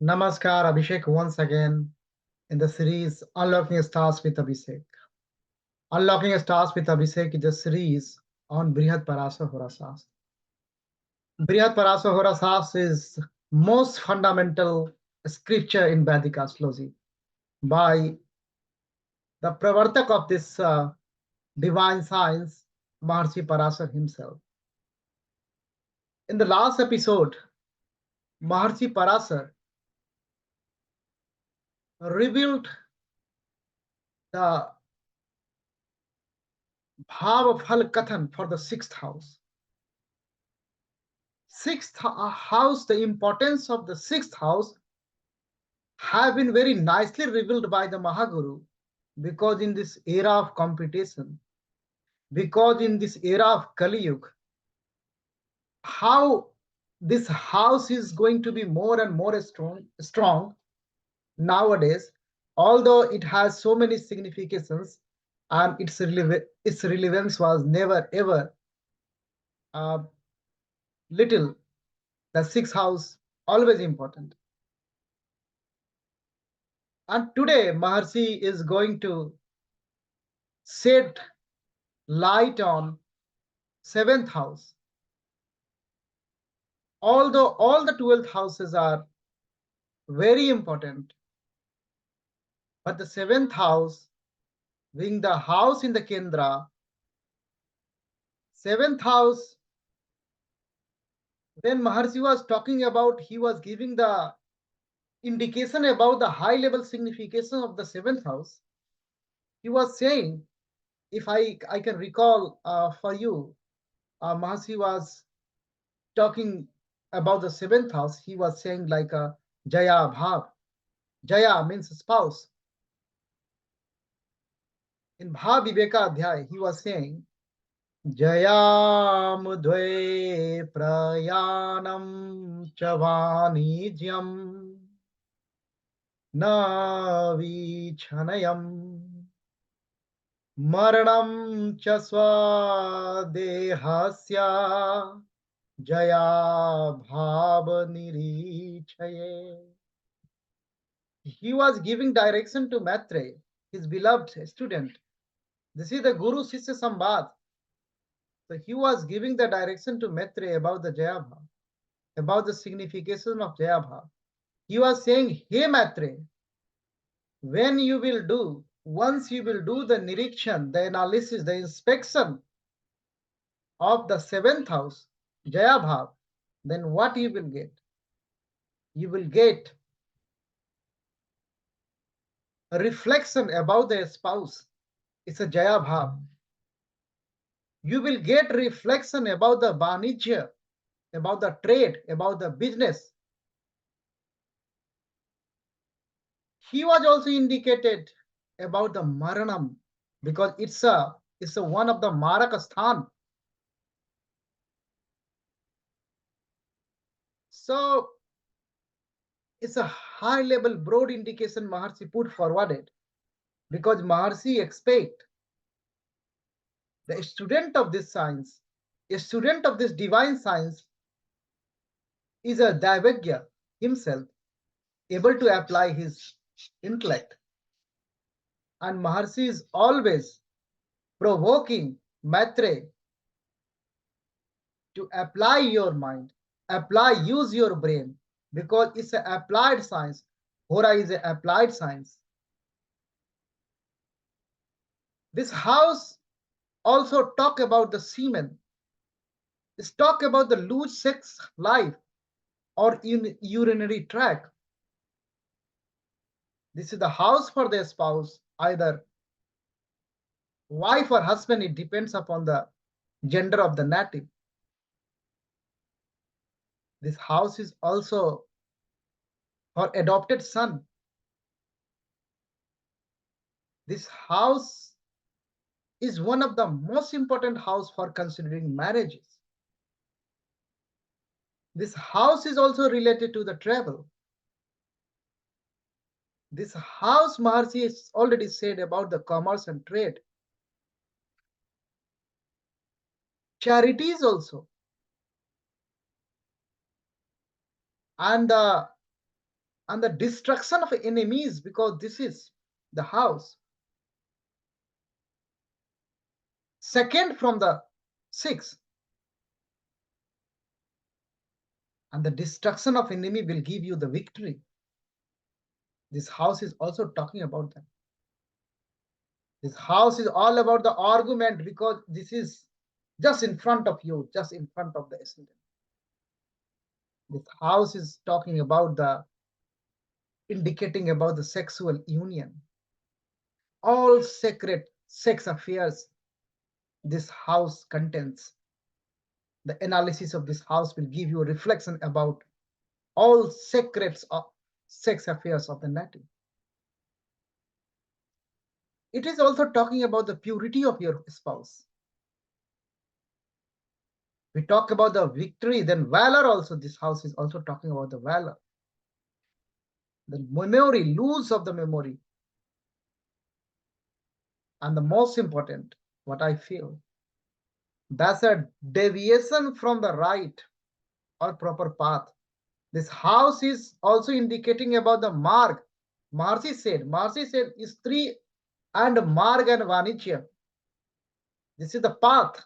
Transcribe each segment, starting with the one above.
Namaskar, Abhishek, once again in the series Unlocking Stars with Abhishek. Unlocking Stars with Abhishek is a series on Brihat Parashara Hora Shastra. Brihat Parashara Hora Shastra is most fundamental scripture in Vedic astrology by the Pravartak of this divine science, Maharshi Parashar himself. In the last episode, Maharshi Parashar revealed the Bhav Phal Kathan for the sixth house. Sixth house, the importance of the sixth house have been very nicely revealed by the Mahaguru, because in this era of competition, because in this era of Kali Yuga, how this house is going to be more and more strong nowadays, although it has so many significations and its relevance was never ever uh, little. The sixth house always important. And today Maharshi is going to shed light on seventh house. Although all the 12th houses are very important, but the seventh house, being the house in the Kendra, seventh house, when Maharshi was talking about, he was giving the indication about the high level signification of the seventh house. He was saying, if I can recall for you, Maharshi was talking about the seventh house. He was saying like a Jaaya Bhav. Jaya means spouse. In Bhav Viveka Adhyay, he was saying, Jayam dve prayanam chavanijyam na vichanayam maranam cha swadehasya Jaya Bhav nirichaye. He was giving direction to Maitre, his beloved student. This is the Guru Shishya Sambad. So he was giving the direction to Maitre about the Jaya Bhav, about the signification of Jaya Bhav. He was saying, hey Maitre, when you will do, once you will do the nirikshan, the analysis, the inspection of the seventh house, Jaya Bhav, then what you will get? You will get a reflection about the spouse. It's a Jaya Bhav. You will get reflection about the Vanijya, about the trade, about the business. He was also indicated about the Maranam, because it's a one of the Marakasthan. So it's a high level broad indication Maharshi put forwarded, because Maharshi expect the student of this science, a student of this divine science, is a Daivagya himself, able to apply his intellect. And Maharshi is always provoking Maitre to apply your mind, use your brain, because it's an applied science. Hora is an applied science. This house also talk about the semen. It's talk about the loose sex life or in urinary tract. This is the house for their spouse, either wife or husband. It depends upon the gender of the native. This house is also for adopted son. This house is one of the most important house for considering marriages. This house is also related to the travel. This house, Maharshi has already said about the commerce and trade. Charities also. And the and the destruction of enemies, because this is the house. Second from the 6, and the destruction of enemy will give you the victory. This house is also talking about that. This house is all about the argument, because this is just in front of you, just in front of the ascendant. This house is talking about the, indicating about the sexual union. All sacred sex affairs this house contains. The analysis of this house will give you a reflection about all secrets of sex affairs of the native. It is also talking about the purity of your spouse. We talk about the victory, then valor also. This house is also talking about the valor. The memory, lose of the memory. And the most important, what I feel, that's a deviation from the right or proper path. This house is also indicating about the marg. Marci said is three and marg and vanitya. This is the path,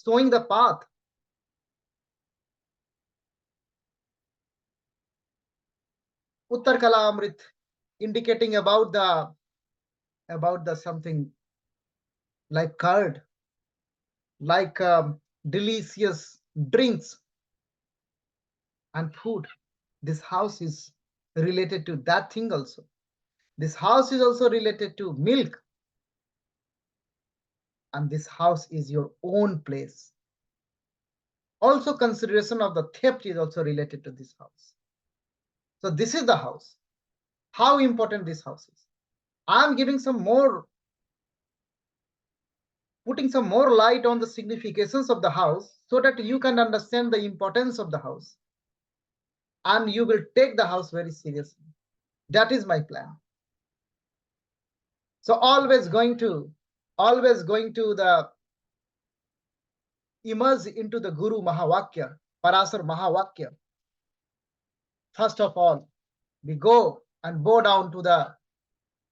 showing the path. Uttar Kala Amrit, indicating about the something like curd, like delicious drinks and food. This house is related to that thing also. This house is also related to milk, and this house is your own place. Also, consideration of the theft is also related to this house. So this is the house. How important this house is. I'm giving some more, putting some more light on the significations of the house, so that you can understand the importance of the house, and you will take the house very seriously. That is my plan. So always going to the immerse into the Guru Mahavakya, Parashara Mahavakya. First of all, we go and bow down to the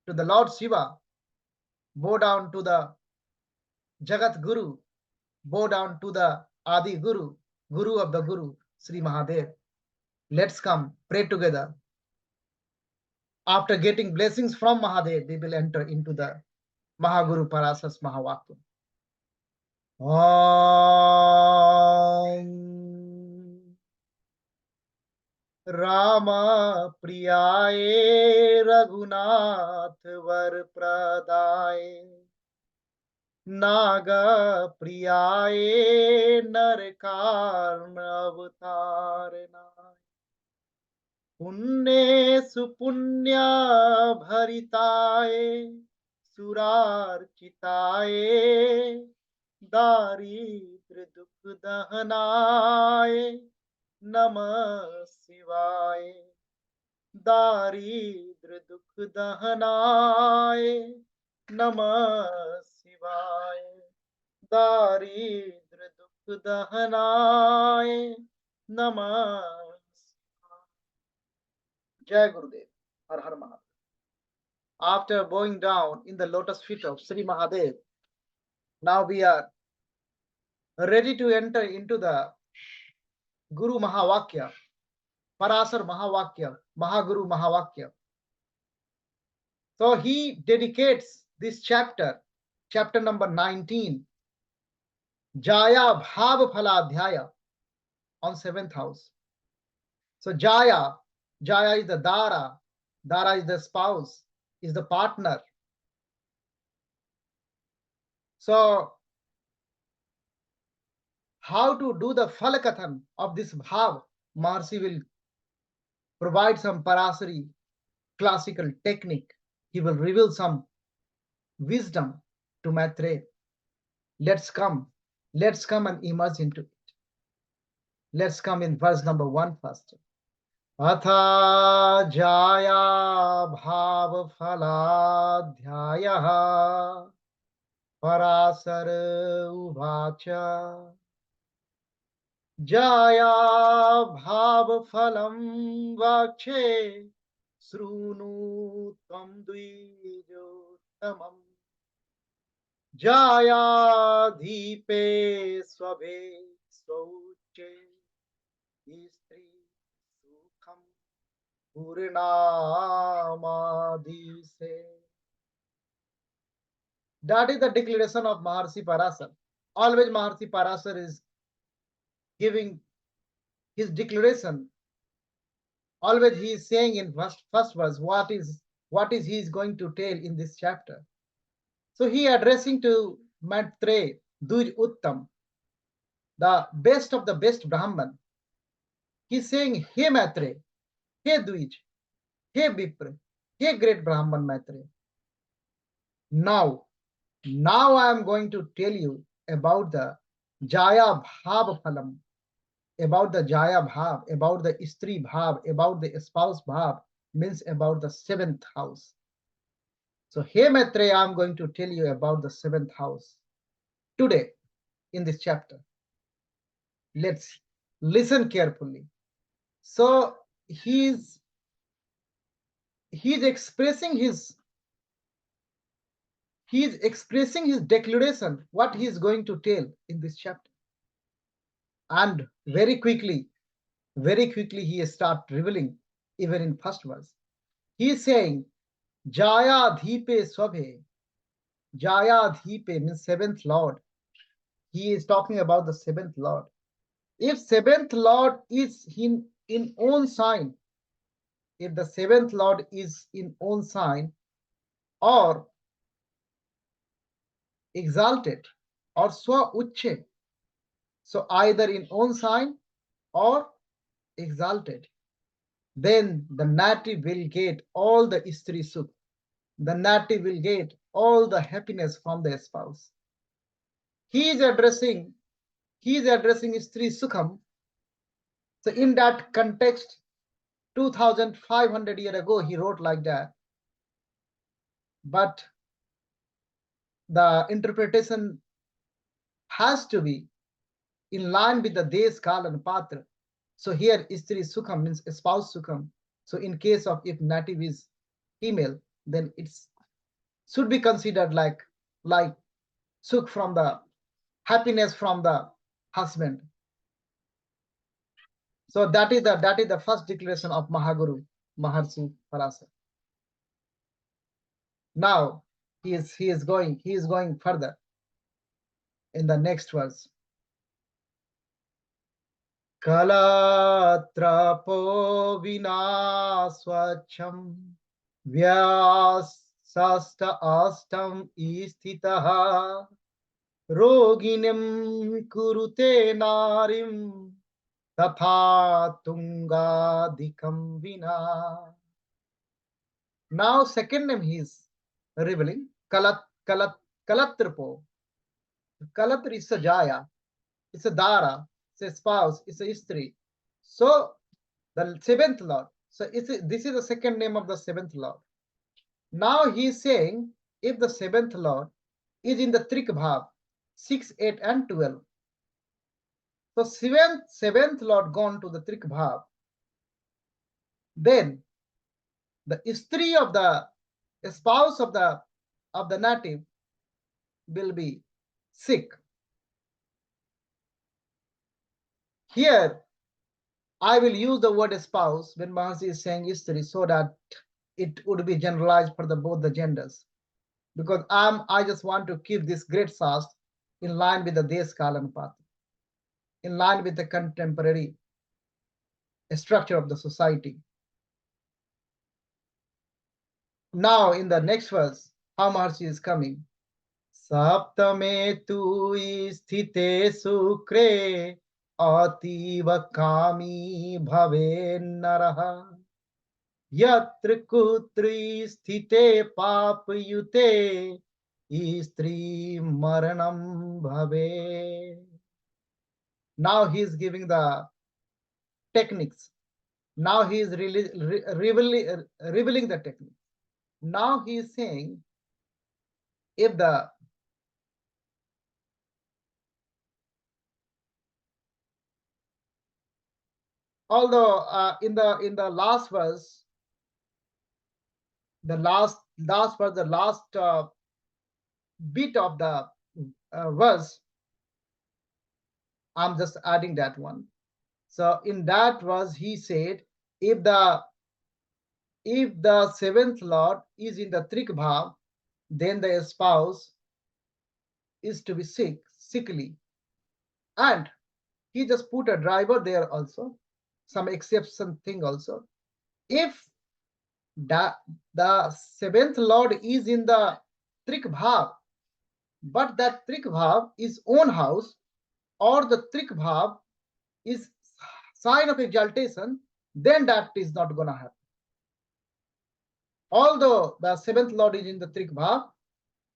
Lord Shiva, bow down to the Jagat Guru, bow down to the Adi Guru, Guru of the Guru, Sri Mahadev. Let's come pray together. After getting blessings from Mahadev, we will enter into the Mahaguru Parasas Mahavakya. Om Rama Priyaye Raghunath Var Pradaye Naga Priyaye Narkarna Avataranaye Punne Supunya Bharitaye Surarchitaye Daridra Dukh Dahanaye Namah Shivaya Daridra Dukh Dahanaye Namah Shivaya Daridra Dukh Dahanaye Namah Shivaya. Jai Gurudev. Har Har Mahadev. After bowing down in the lotus feet of Sri Mahadev, now we are ready to enter into the Guru Mahavakya, Parashara Mahavakya, Mahaguru Mahavakya. So he dedicates this chapter, chapter number 19, Jaaya Bhav Phaladhyaya, on 7th house. So Jaaya is the Dara is the spouse, is the partner. So how to do the Phalakathan of this Bhav, Maharishi will provide some Parashari classical technique. He will reveal some wisdom to Maitreya. Let's come and immerse into it. Let's come in verse number 1 first. Atha Jaaya Bhav Phaladhyaya Parashara Uvacha Jaya Bhav Phalam Vakshe Srunu Tvam Dvijotamam Jaya Dhipe Swabhe Swauche Istri Sukham Purnamadise. That is the declaration of Maharshi Parasar. Always Maharshi Parasar is giving his declaration. Always he is saying in first verse what is he is going to tell in this chapter. So he addressing to Maitre Duj Uttam, the best of the best Brahman. He's saying, Hey Maitre, hey Duj, hey Bipra, hey great Brahman Maitre. Now, now I am going to tell you about the Jaya Bhav Phalam, about the Jaya Bhav, about the Istri Bhav, about the spouse Bhav, means about the seventh house. So, hey Maitre, I am going to tell you about the seventh house today in this chapter. Let's listen carefully. So he's expressing his declaration, what he is going to tell in this chapter. And very quickly he start revealing, even in first verse. He is saying, Jaya Dhipe Swabhe. Jaya Dhipe means seventh Lord. He is talking about the seventh Lord. If seventh Lord is in own sign, if the seventh Lord is in own sign or exalted or swa uche, so either in own sign or exalted, then the native will get all the istri sukh. The native will get all the happiness from the spouse. He is addressing istri sukham. So in that context, 2500 years ago, he wrote like that. But the interpretation has to be in line with the Des, Kal, and Patra. So here, Istri Sukham means spouse Sukham. So in case of if native is female, then it's should be considered like Sukh from the happiness from the husband. So that is the first declaration of Mahaguru Maharshi Parasar. Now he is going further in the next verse. Kalatrapo vina swacham vyasasta astam isthitaha roginim kurute narim tatha tungadikam vina. Now second name he is revealing, Kalatrapo. Kalatra is a Jaya, it's a Dara, it's a spouse, it's a Istri. So the seventh Lord. So this is the second name of the seventh Lord. Now he is saying, if the seventh Lord is in the Trik Bhav, 6, 8, and 12. So seventh Lord gone to the Trik Bhav, then the Istri of the spouse of the native will be sick. Here I will use the word spouse when Mahasi is saying Istri so that it would be generalized for both the genders. Because I just want to keep this great Shastra in line with the Des, Kal, and Patra, in line with the contemporary structure of the society. Now in the next verse, how Maharshi is coming. Saptame tu sthite sukre ativa kami bhave naraha yatra kutri sthite papyute istri maranam bhave. Now he is giving the techniques. Now he is revealing the technique. Now he is saying, if the Although in the last verse, the last verse, the last bit of the verse, I'm just adding that one. So in that verse, he said, if the seventh lord is in the trik bhav, then the spouse is to be sickly, and he just put a driver there also, some exception thing also. If the seventh lord is in the trik bhav, but that trik bhav is own house, or the trik bhav is sign of exaltation, then that is not going to happen. Although the seventh lord is in the trik bhav,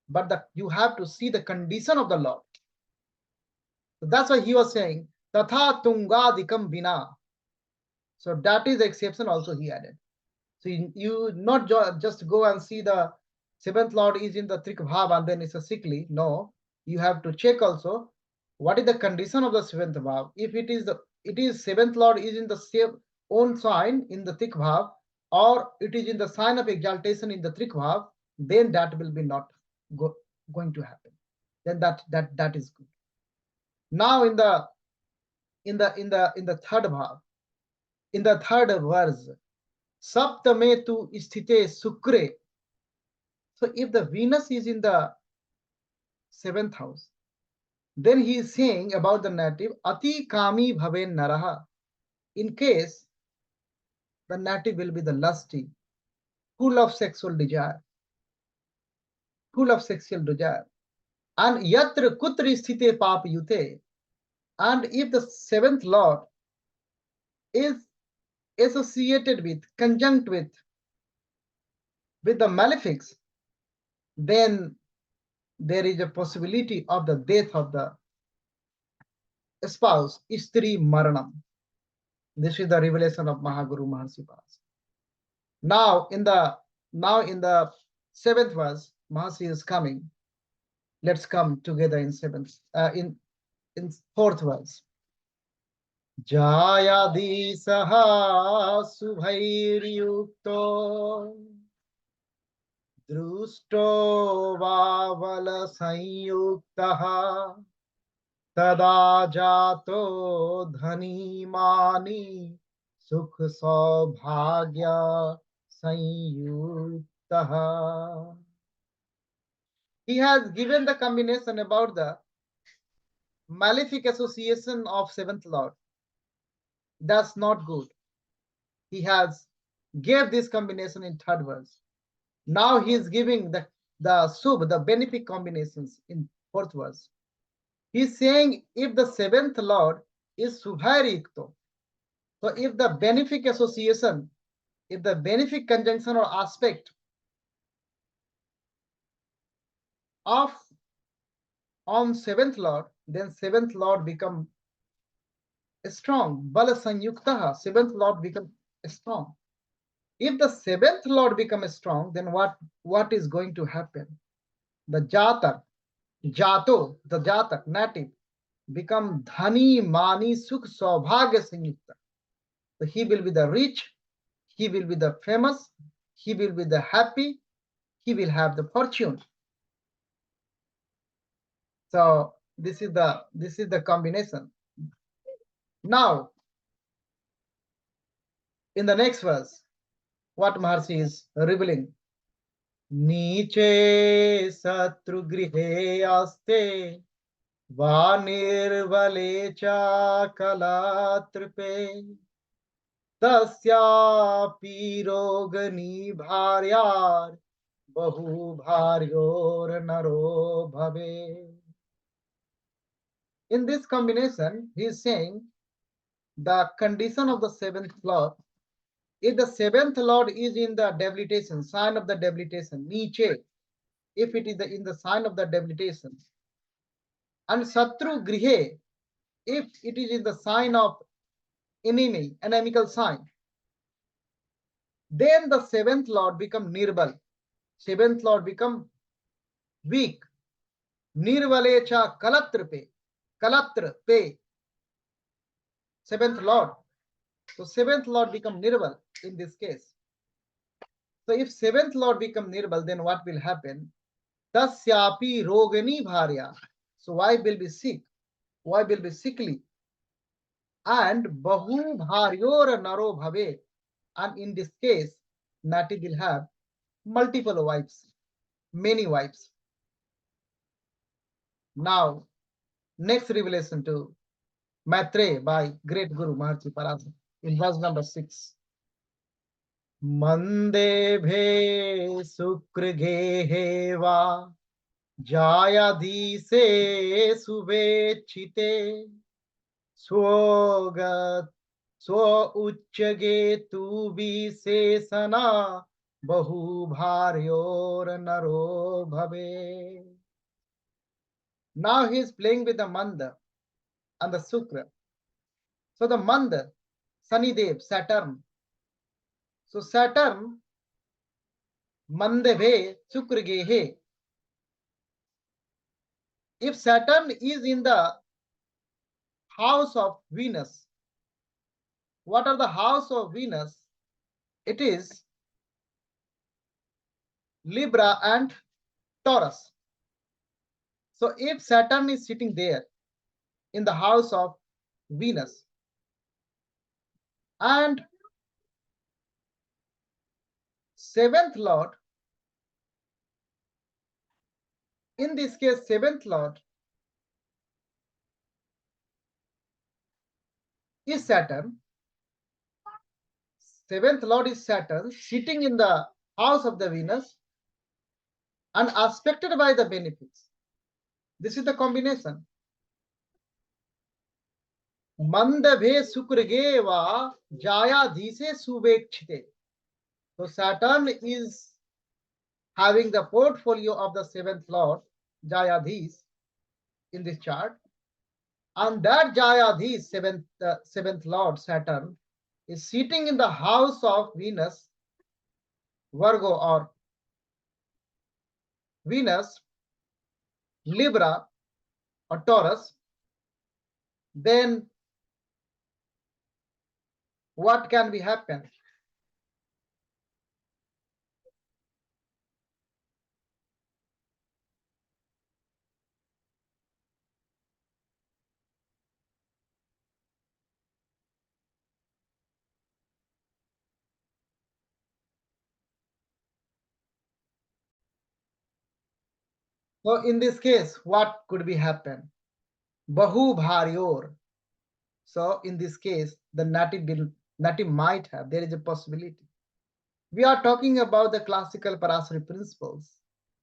but you have to see the condition of the lord. So that's why he was saying tatha tungadikam bina. So that is the exception also he added. So you not just go and see the seventh lord is in the trik bhav and then it's a sickly. No, you have to check also what is the condition of the seventh bhav. If it is seventh lord is in the same own sign in the trik bhav, or it is in the sign of exaltation in the trik bhav, then that will be not going to happen. Then that is good. Now in the third bhav, in the third verse, saptame tu sthite sukre. So if the Venus is in the seventh house, then he is saying about the native ati kami bhaven naraha. In case the native will be the lusty, full of sexual desire, and yatra kutri sthite pap yute. And if the seventh lord is associated with, conjunct with the malefics, then there is a possibility of the death of the spouse, istri maranam. This is the revelation of Mahaguru Maharshi Parashara. Now in the seventh verse, Maharshi is coming. Let's come together in seventh, in fourth verse. Jayadi saha subhairyukto drusto vavala sanyuktaha tada jato dhani mani sukh saubhagya sanyuktaha. He has given the combination about the malefic association of seventh lord. That's not good. He has gave this combination in third verse. Now he is giving the subh, the benefic combinations in fourth verse. He's saying if the seventh lord is subhairikto, so if the benefic association, if the benefic conjunction or aspect of on seventh lord, then seventh lord become strong. Bala sanyuktaha, seventh lord become strong. If the seventh lord becomes strong, then what is going to happen? The jatak, the jatak, native, become dhani, mani, sukh, saubhagya sanyukta. So he will be the rich, he will be the famous, he will be the happy, he will have the fortune. So this is the combination. Now, in the next verse, what Maharshi is revealing? Niche satrugrihe aste vanirvale cha kalatripe tasya pirogani bharyar bahu bharyor naro bhave. In this combination, he is saying the condition of the seventh lord. If the seventh lord is in the debilitation, sign of the debilitation, niche, if it is in the sign of the debilitation, and satru grihe, if it is in the sign of enemy, inimical sign, then the seventh lord become nirbal. Seventh lord become weak. Nirvalecha kalatra pe. Kalatra pe. Seventh lord. So seventh Lord become Nirbal in this case. So if seventh Lord become Nirbal, then what will happen? Tasyapi rogani bharya. So wife will be sick. Wife will be sickly. And bahu bharyor naro bhave. And in this case, Nati will have multiple wives, many wives. Now, next revelation to Maitreya by great Guru Maharshi Parashara in verse number 6. Mande bhe sukr gehe va jayadise subechite swogat swo uchage tu visesana bahu bharyor naro bhave. Now he is playing with the manda and the sukra. So the manda, Sanidev, Saturn. So Saturn, mandeve sukragehe. If Saturn is in the house of Venus, what are the house of Venus? It is Libra and Taurus. So if Saturn is sitting there in the house of Venus, and seventh Lord, in this case, seventh Lord is Saturn. Seventh Lord is Saturn sitting in the house of the Venus and aspected by the benefics. This is the combination. Mandabhe sukrage va jaya dhise subekchite. So Saturn is having the portfolio of the seventh Lord, Jayadhis, in this chart. And that Jayadhis, seventh Lord, Saturn, is sitting in the house of Venus, Virgo or Venus, Libra or Taurus. Then what can be happen? So in this case, what could be happen? Bahu bharyor. So in this case, the native might have, there is a possibility. We are talking about the classical Parashara principles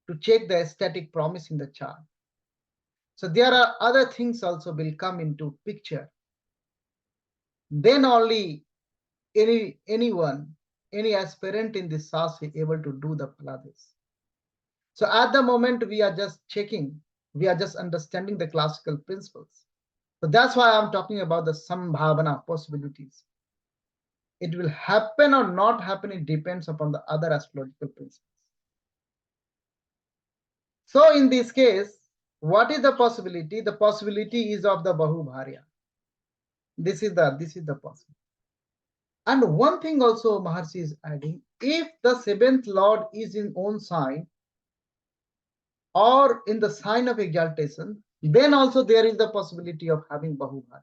to check the aesthetic promise in the chart. So there are other things also will come into picture. Then only anyone, any aspirant in this Shastra able to do the Paladis. So at the moment we are just checking, we are just understanding the classical principles. So that's why I'm talking about the Sambhavana possibilities. It will happen or not happen, it depends upon the other astrological principles. So in this case, what is the possibility? The possibility is of the Bahubharya. This is the possibility. And one thing also Maharshi is adding, if the seventh Lord is in own sign or in the sign of exaltation, then also there is the possibility of having Bahubharya.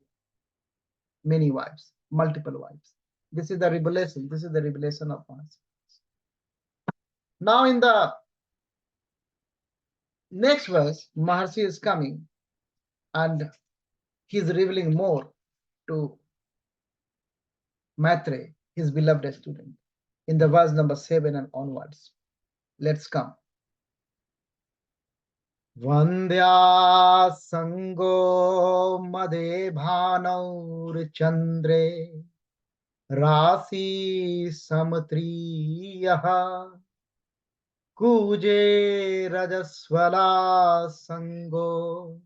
Many wives, multiple wives. This is the revelation. This is the revelation of Maharshi. Now in the next verse, Maharshi is coming and he is revealing more to Maitreya, his beloved student, in the verse number 7 and onwards. Let's come. Vandya sango made bhanaur chandre rasi samatriyaha kuje rajaswala sango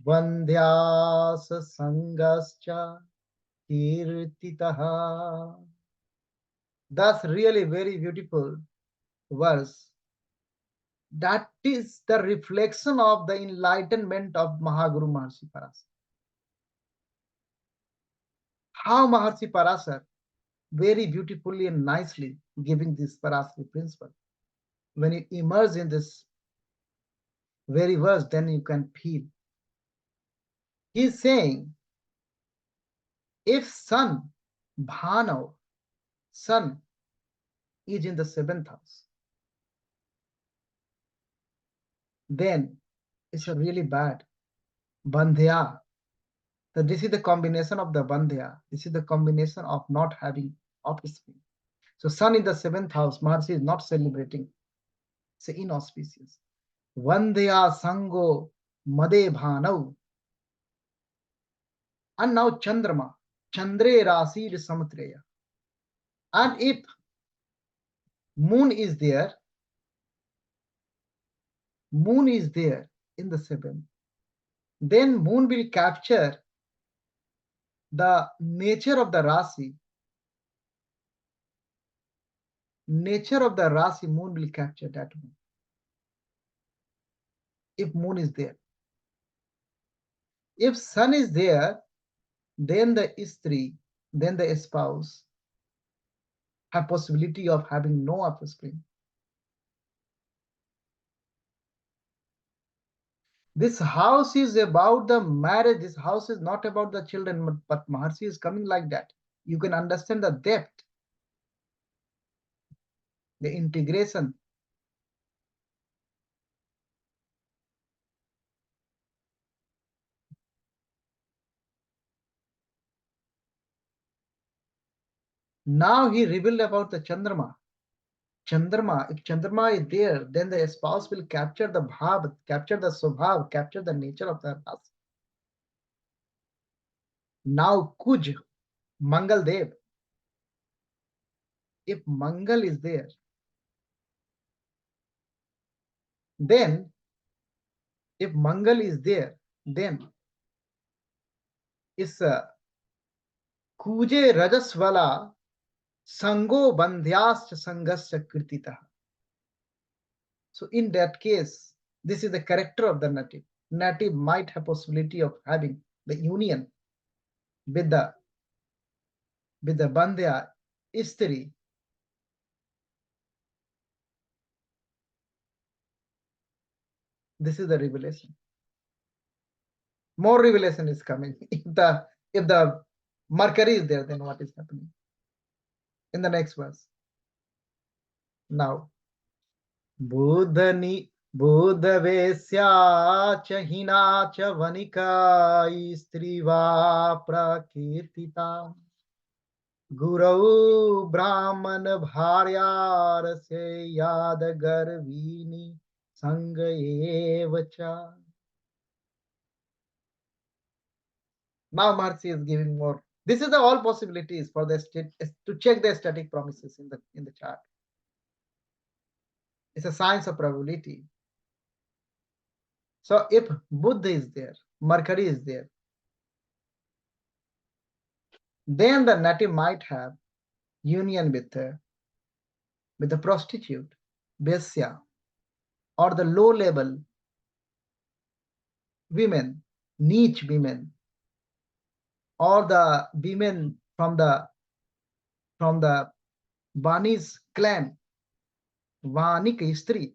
vandyas sangascha kirtitaha. That's really very beautiful verse. That is the reflection of the enlightenment of Mahaguru Maharshi Parashara. how Maharshi Parashar very beautifully and nicely giving this Parashari principle. When you immerse in this very verse, then you can feel. He's saying, if sun, Bhanav, sun is in the seventh house, then it's a really bad. Bandhya. So this is the combination of the bandhya. This is the combination of not having offspring. So sun in the seventh house, Maharshi is not celebrating. It's inauspicious. Vandhya Sango Made Bhanav. And now Chandrama. Chandre Rasi Samatreya. And if moon is there in the seventh, then moon will capture the nature of the Rasi. Nature of the Rasi, moon will capture that one. If moon is there. If sun is there, then the istri, then the spouse have possibility of having no offspring. This house is about the marriage. This house is not about the children, but Maharshi is coming like that. You can understand the depth, the integration. Now he revealed about the Chandrama. Chandrama, if Chandrama is there, then the spouse will capture the bhav, capture the subhav, capture the nature of the house. Now Kuj, Mangal Dev, if Mangal is there, then if Mangal is there, then is Kuje Rajaswala Sango Bandhyascha Sangascha Kirtita. So in that case, this is the character of the native. Native might have possibility of having the union with the Bandhya Istri. This is the revelation. More revelation is coming. If the Mercury is there, then what is happening? In the next verse. Now, Buddhani Buddhavesya cha hina cha vanika istriva prakirtita Gurau Brahman Bharyar se yad garvini sangayevacha. Now Maharshi is giving more. This is the all possibilities for the state to check the static promises in the chart. It's a science of probability. So if Buddha is there, Mercury is there, then the native might have union with the prostitute, Vesya, or the low level women, niche women, or the women from the Vani's clan, Vanik Istri.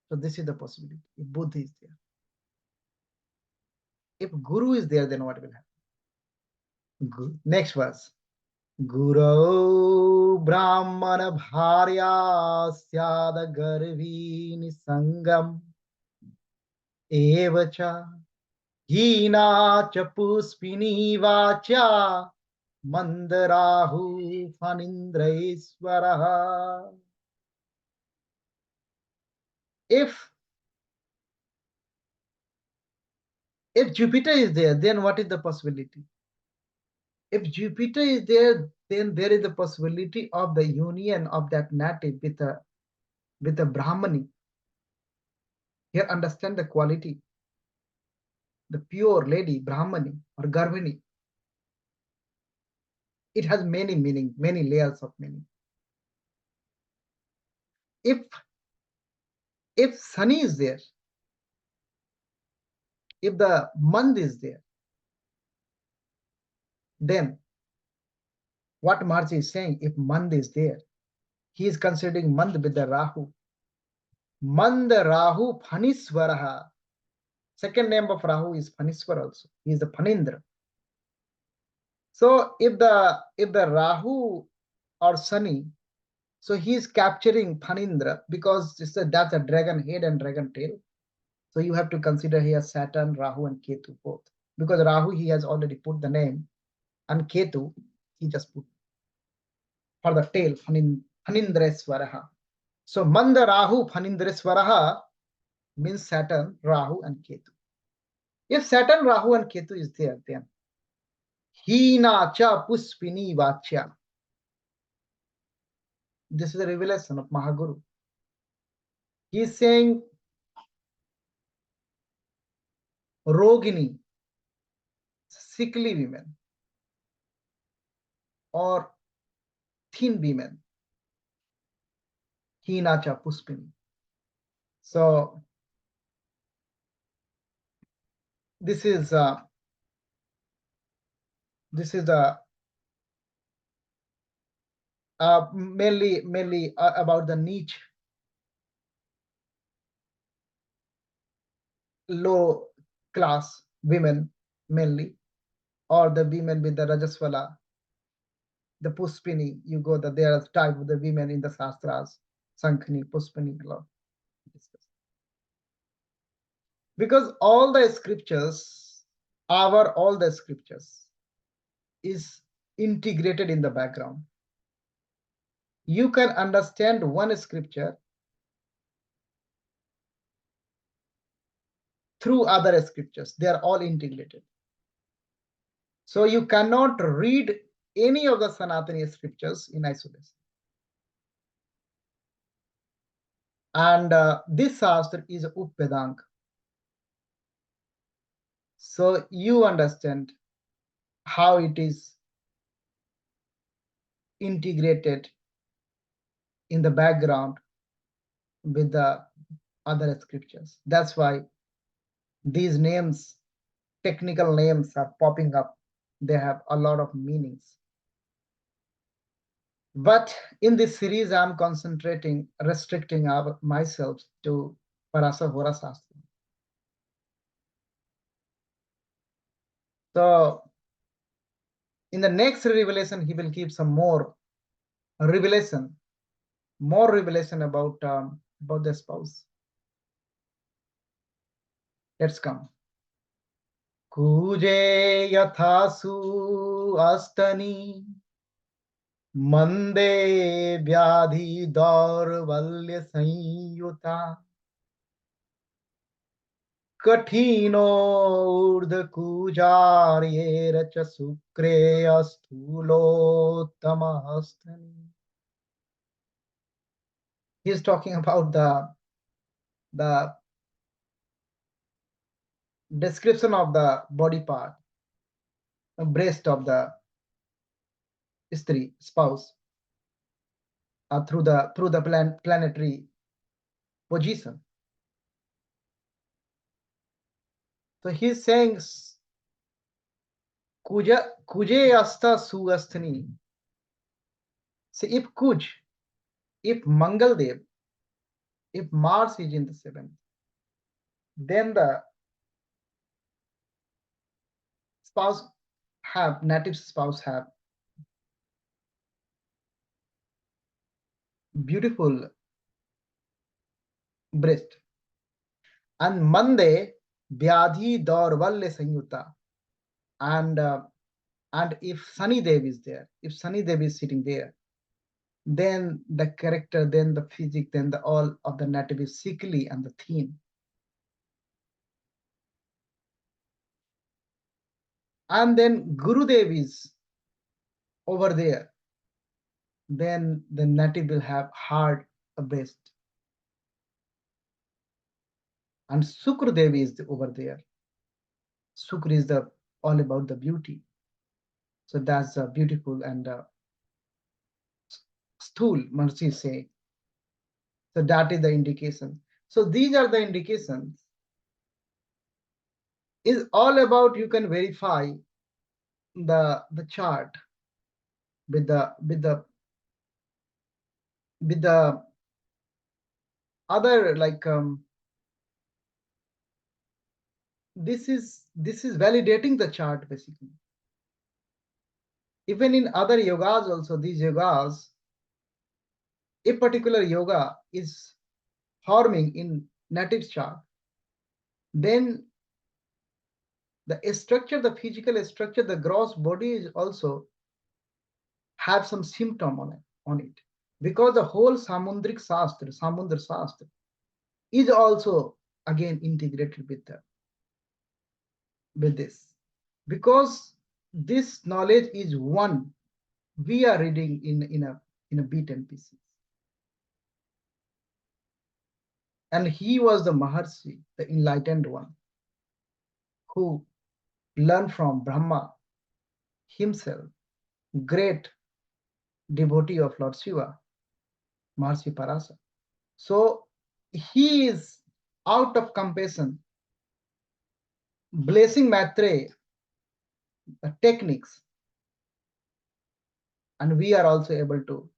So this is the possibility if Buddha is there. If Guru is there, then what will happen? Next verse. Guru Brahmana Bharya Syada Garvini Sangam Evacha Hina Chapuspini Vacha Mandarahu Fanindraiswaraha. If Jupiter is there, then what is the possibility? If Jupiter is there, then there is the possibility of the union of that native with a Brahmani. Here understand the quality. The pure lady, Brahmani or Garvini. It has many meaning, many layers of meaning. If Sunny is there, if the month is there, Then what Maharshi is saying, if Mand is there, he is considering Mand with the Rahu. Mand Rahu Phaniswaraha. Second name of Rahu is Phaniswara also. He is the Phanindra. So if the Rahu or Sani, so he is capturing Phanindra because that's a dragon head and dragon tail. So you have to consider here Saturn, Rahu, and Ketu both. Because Rahu he has already put the name, and Ketu he just put for the tail Phanindreswaraha. So Manda Rahu Phanindreswaraha means Saturn, Rahu, and Ketu. If Saturn, Rahu, and Ketu is there, then Hina cha Puspini Vachya. This is a revelation of Mahaguru. He is saying Rogini, sickly women, or thin women, Hina cha Puspini. So this is the mainly about the niche, low class women mainly, or the women with the Rajaswala, the Puspini. You go that there are type of the women in the Shastras, Sankhani, Puspini, a lot. Because all the scriptures is integrated in the background. You can understand one scripture through other scriptures. They are all integrated. So you cannot read any of the Sanatani scriptures in isolation. And this Shastra is Upvedanga. So you understand how it is integrated in the background with the other scriptures. That's why these names, technical names, are popping up. They have a lot of meanings. But in this series, I'm restricting myself to Parashara Hora Shastra. So in the next revelation, he will give some more revelation about the spouse. Let's come. Kuje yathasu astani mande vyadhi daurvalya sanyuta kathino urdha kujarye racha sukre asthulo tamastani. He is talking about the description of the body part, the breast of the spouse, through the planetary position. So he's saying Kuje asta suasthani. So if Mangaldev, if Mars is in the seventh, then the native spouse have beautiful breast. And Mande Vyadhi Daurvalya Sanyuta. And if Sunny Dev is there, if Sunny Dev is sitting there, then the character, then the physique, then the all of the native is sickly and the thin. And then Gurudev is over there, then the native will have hard breast. And Sukrudev is over there. Sukra is all about the beauty. So that's beautiful and stool, Mercy say. So that is the indication. So these are the indications. Is all about, you can verify the chart with the other, like, this is validating the chart basically. Even in other yogas also, these yogas, a particular yoga is forming in native chart, then the structure, the physical structure, the gross body is also have some symptom on it, because the whole samundra shastra is also again integrated with this, because this knowledge is one we are reading in a bit and pieces. And he was the Maharshi, the enlightened one, who learned from Brahma himself, great devotee of Lord Shiva, Maharshi Parashara. So he is out of compassion blessing Maitreya the techniques, and we are also able to.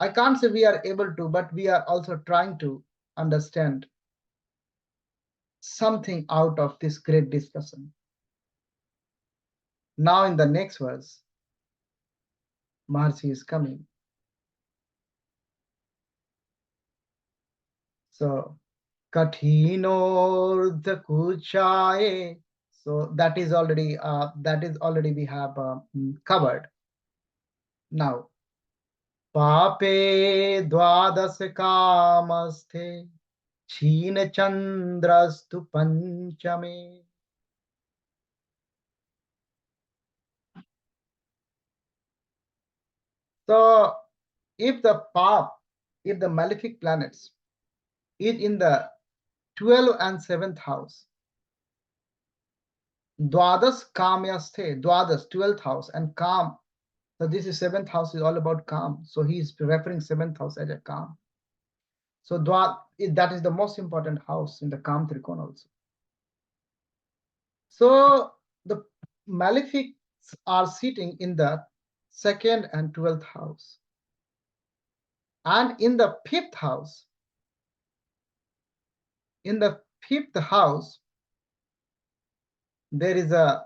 I can't say we are able to, but we are also trying to understand something out of this great discussion. Now, in the next verse, Maharshi is coming. So, Kathinordha Kuchaye. So that is already we have covered. Now, Pape Dvadas Kamasthe Cheen Chandrastu Panchame. So if the malefic planets is in the 12th and 7th house, Dwadas Kamyasthe, Dwadas, 12th house, and Kam. So this is 7th house is all about Kam. So he is referring 7th house as a Kam. So that is the most important house in the Kam Trikona also. So the malefics are sitting in the 2nd and 12th house. And in the 5th house, there is a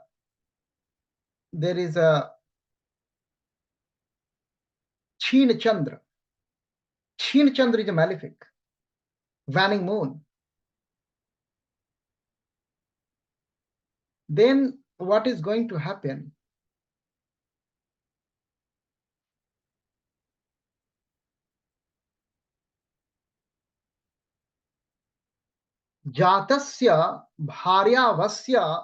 Cheen Chandra. Cheen Chandra is a malefic, waning moon. Then what is going to happen? Jatasya bharyavasya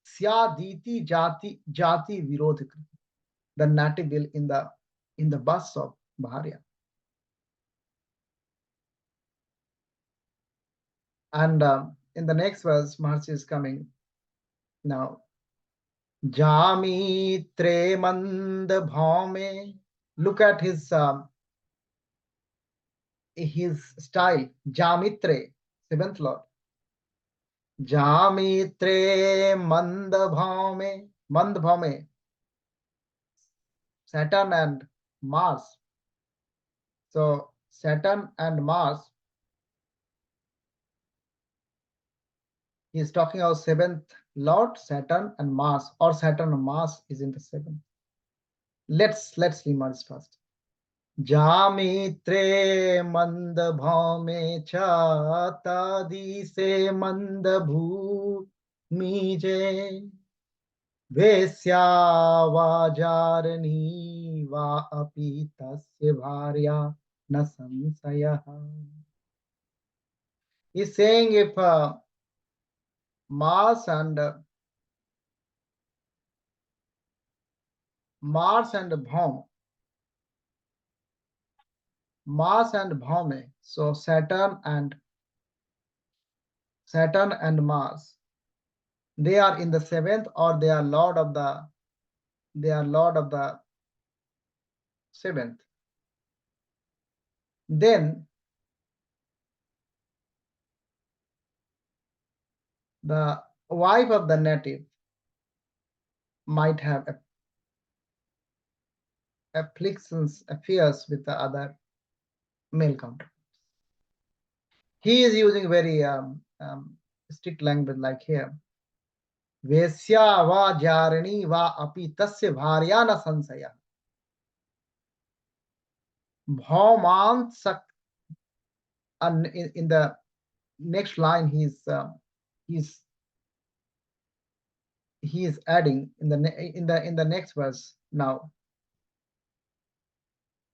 syaditi jati virodhik. The native will in the bus of Bharya. And in the next verse, Maharshi is coming now. Jami tre mand bhaume. Look at his style. Jamitre, 7th Lord. Jamitre mand bhaume, Saturn and Mars. So Saturn and Mars, he is talking about 7th Lord, Saturn and Mars, or Saturn and Mars is in the 7th. Let's remerge first. जामित्रे मंद भौमे छातादि से मंद भूमि जे वेश्यावाजारणी वा अपि तस्य भार्या न संशयः. He's saying if Mars and Bhaume, so Saturn and Mars, they are in the 7th, or they are lord of the 7th. Then wife of the native might have afflictions, affairs with the other male counterparts. He is using very strict language like here. Vesya va jarani va api tasya bharya na sansaya. Bhauman sak. And in the next line, he's adding in the next verse now.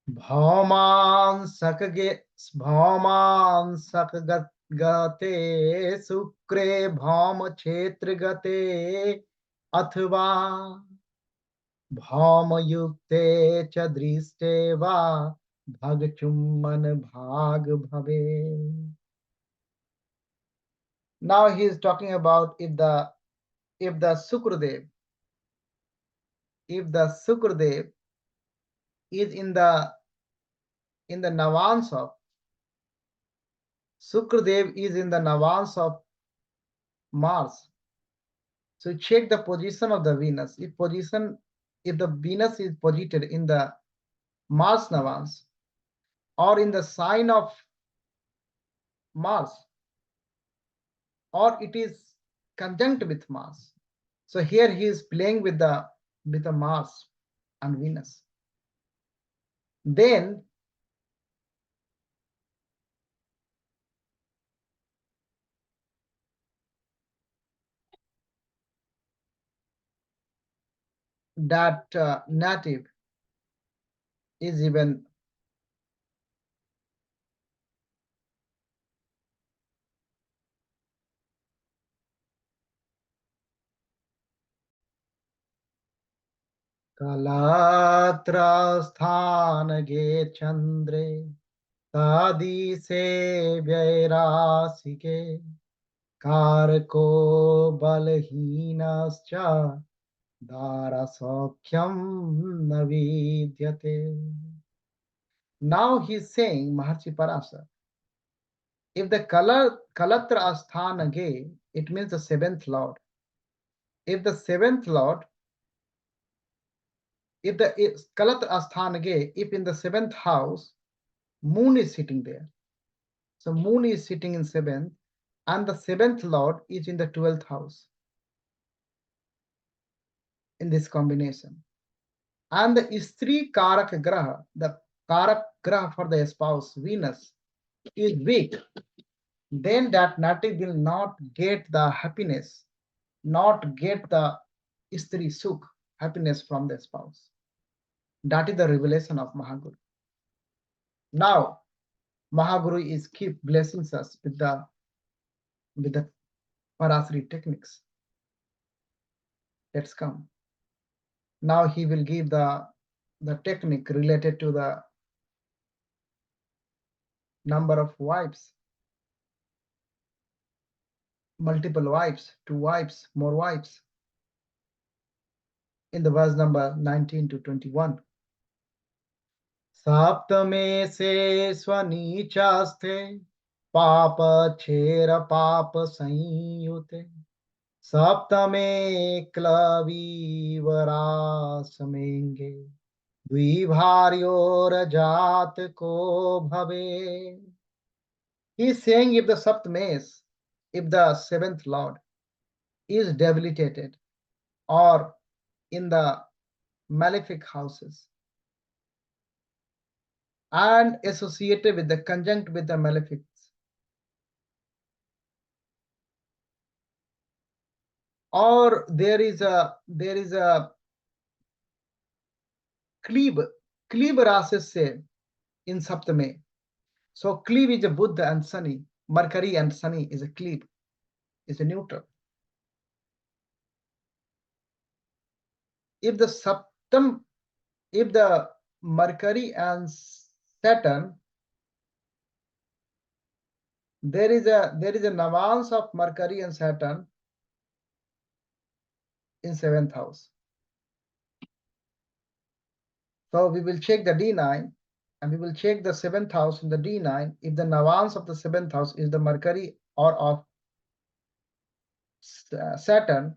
Bhauman sakage bhauman sakagate sukre bhaum kshetra gate athva bhaum yukte cha driste va bhag chumman bhag bhave. Now he is talking about if the Sukradev is in the Navans of Sukradev is in the Navans of Mars. So check the position of the Venus. If the Venus is posited in the Mars Navans or in the sign of Mars, or it is conjunct with Mars. So here he is playing with the Mars and Venus. Then that native is even Kalatrasthan ge chandre Tadi se vairasike Karko balhinascha Dara sokhyam navidyate. Now he is saying, Maharshi Parashara, if the Kalatra Asthana ge, it means the seventh lord. If the seventh lord, if Kalatra Asthana ge, if in the seventh house, moon is sitting there. So moon is sitting in seventh, and the seventh lord is in the 12th house in this combination. And the Istri Karak Graha, the Karak Graha for the spouse, Venus, is weak. Then that native will not get the happiness, not get the Istri Sukh, happiness from the spouse. That is the revelation of Mahaguru. Now, Mahaguru is keep blessing us with the Parasari techniques. Let's come. Now he will give the technique related to the number of wives, multiple wives, 2 wives, more wives, in the verse number 19 to 21. Saptame se swanichaste papa chera papa sanyute Saptame klavi varasamenge Dvibharyor jat ko bhave. He is saying if the Saptames, if the seventh lord is debilitated or in the malefic houses and associated with the conjunct with the malefics, or there is a cleave rasis se in Saptame. So cleave is a Buddha and Sunny, Mercury and Sunny is a cleave, is a neutral. If the Saptam, if the Mercury and Saturn, there is a Navans of Mercury and Saturn in 7th house. So we will check the D9 and we will check the 7th house in the D9 if the Navans of the 7th house is the Mercury or of Saturn,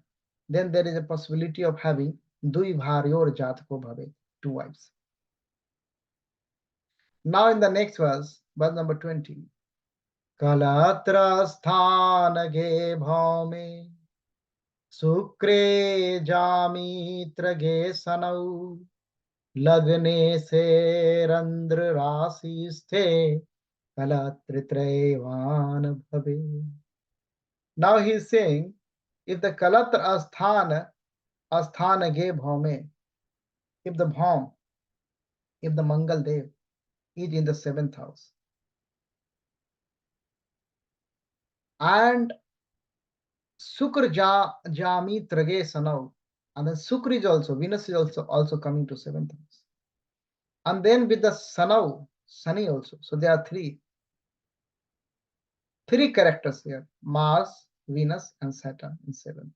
then there is a possibility of having Dui Bharyor Jatako Bhave, two wives. Now in the next verse number 20. Kalatra sthana ge bhaume Sukre jamitra ge sanau Lagne se randra rasi sthe Kalatritraivan bhave. Now he is saying, if the Kalatra asthana ge bhaume, if the bhaum, if the Mangal Dev is in the seventh house, and Sukra jami trage sanav, and then Sukra is also, Venus is also coming to seventh house, and then with the sanav, Sunny also. So there are three characters here: Mars, Venus, and Saturn in seventh.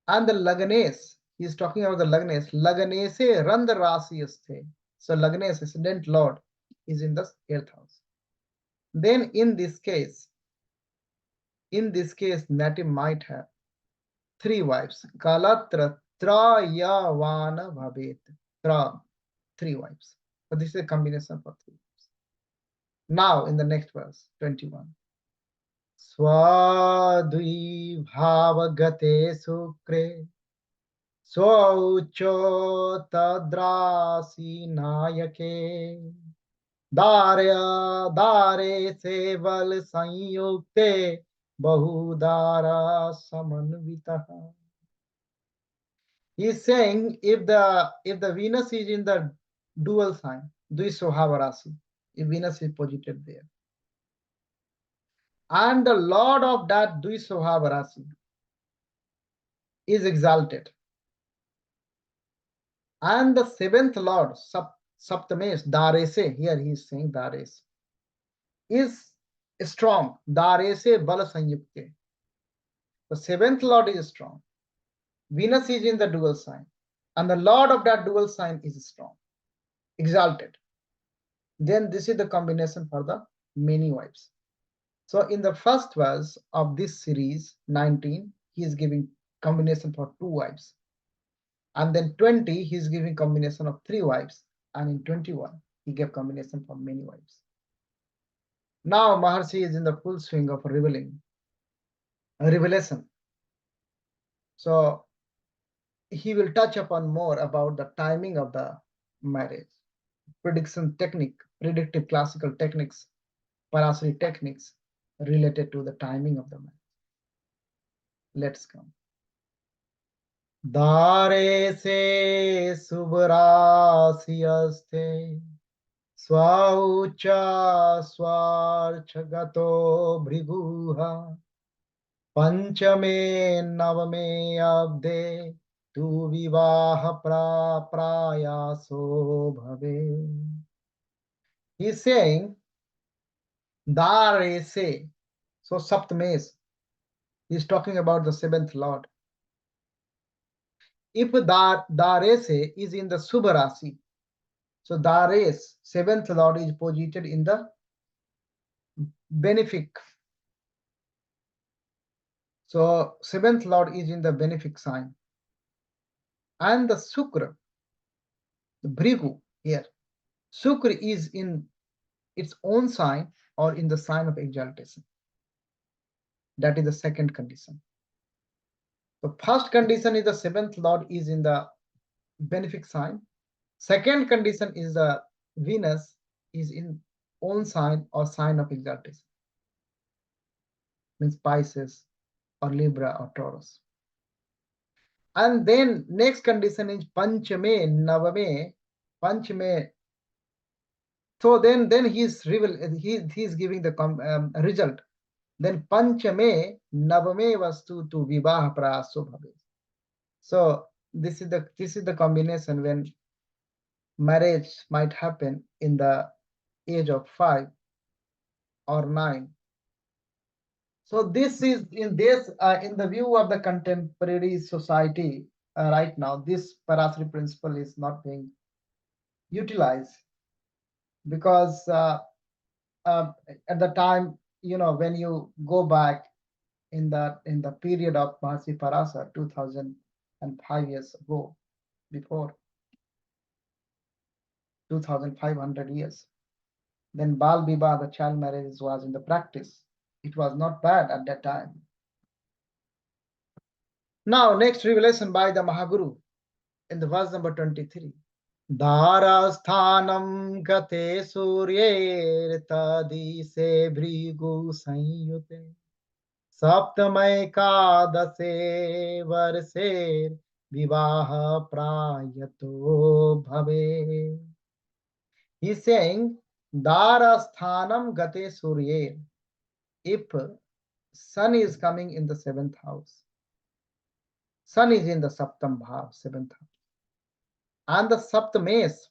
And the Lagnes, he is talking about the Lagnes. Lagnese Randha Rasi Asthe. So Lagnes, ascendant Lord, is in the eighth house. Then in this case, native might have three wives. Kalatra Trayavana Bhavet. Three wives. But this is a combination for three wives. Now in the next verse, 21. Swadvi Bhavagate Sukre Swaucho Tadrasi Nayake Dare Seval Sanyukte Bahudara Samanvitaha. He is saying, if the Venus is in the dual sign, Dvisvabharasi, if Venus is posited there, and the Lord of that Dvisvabharasi is exalted, and the seventh Lord, Saptamesh, Darese, here he is saying Dares, is strong. Darese Bala Sanyukte. The seventh Lord is strong. Venus is in the dual sign, and the Lord of that dual sign is strong, exalted. Then this is the combination for the many wives. So in the first verse of this series, 19, he is giving combination for two wives. And then 20, he is giving combination of three wives. And in 21, he gave combination for many wives. Now Maharshi is in the full swing of revelation. So he will touch upon more about the timing of the marriage, prediction technique, predictive classical techniques, Parashara techniques related to the timing of the marriage. Let's come. Dare se subrasyaste swaucha swarchagato bhriguha panchame navame abde tu vivaha prayaso bhave. He is saying Dare se, so Saptames, he is talking about the seventh Lord. If Darese is in the Subharasi, so Dares, seventh Lord, is posited in the benefic. So seventh Lord is in the benefic sign. And the Sukra, the Bhrigu here, Sukra is in its own sign or in the sign of exaltation. That is the second condition. The first condition is the seventh Lord is in the benefic sign. Second condition is the Venus is in own sign or sign of exaltation. Means Pisces or Libra or Taurus. And then next condition is Panchame, Navame, Panchame. So then he is giving the result. Then Panchame, Navame Vastu to Vivaha Prayaso Bhave. So this is the combination when marriage might happen in the age of 5 or 9. So this is in the view of the contemporary society right now, this Parashara principle is not being utilized because at the time when you go back in the period of Mahasi Parasa, 2005 years ago, before 2500 years, then Bal Bibah, the child marriage, was in the practice. It was not bad at that time. Now, next revelation by the Mahaguru in the verse number 23. Dharasthanam gate suryer tadi se bhrigu sanyute saptamay kadase varse vivaha prayato bhave. He's saying Dharasthanam gate suryer. If sun is coming in the seventh house, sun is in the Saptam Bhav, seventh house, and the Saptames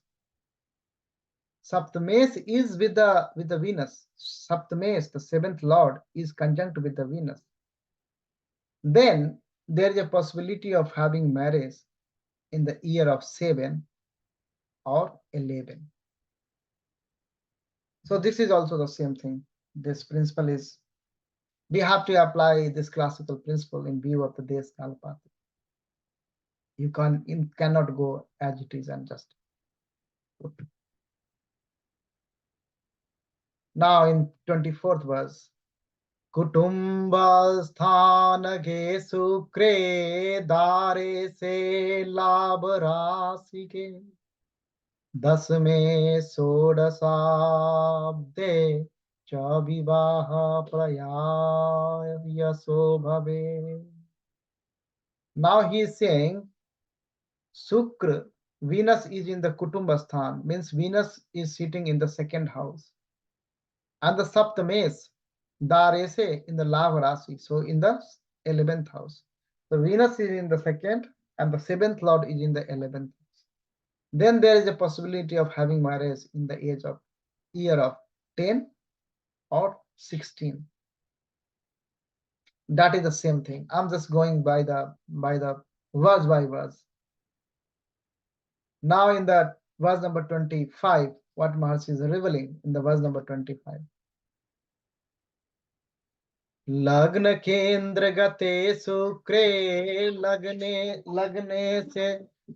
is with the Venus. Saptames, the seventh lord, is conjunct with the Venus. Then there is a possibility of having marriage in the year of 7 or 11. So this is also the same thing. This principle is, we have to apply this classical principle in view of the Desh Kalpati. You cannot go as it is and just put. Now in 24th verse, Kutumba sthanage sukre dare se labh rasi ke dasme sodasabde cha vivaha prayaso bhave. Now he is saying Sukra, Venus is in the Kutumba sthan, means Venus is sitting in the second house. And the Saptames, Darese in the Lava Rasi, so in the 11th house. So Venus is in the second and the 7th lord is in the 11th house. Then there is a possibility of having marriage in the year of 10 or 16. That is the same thing. I'm just going by the verse by verse. Now in the verse number 25, what Maharshi is revealing in the verse number 25. लग्न केंद्र गते शुक्रे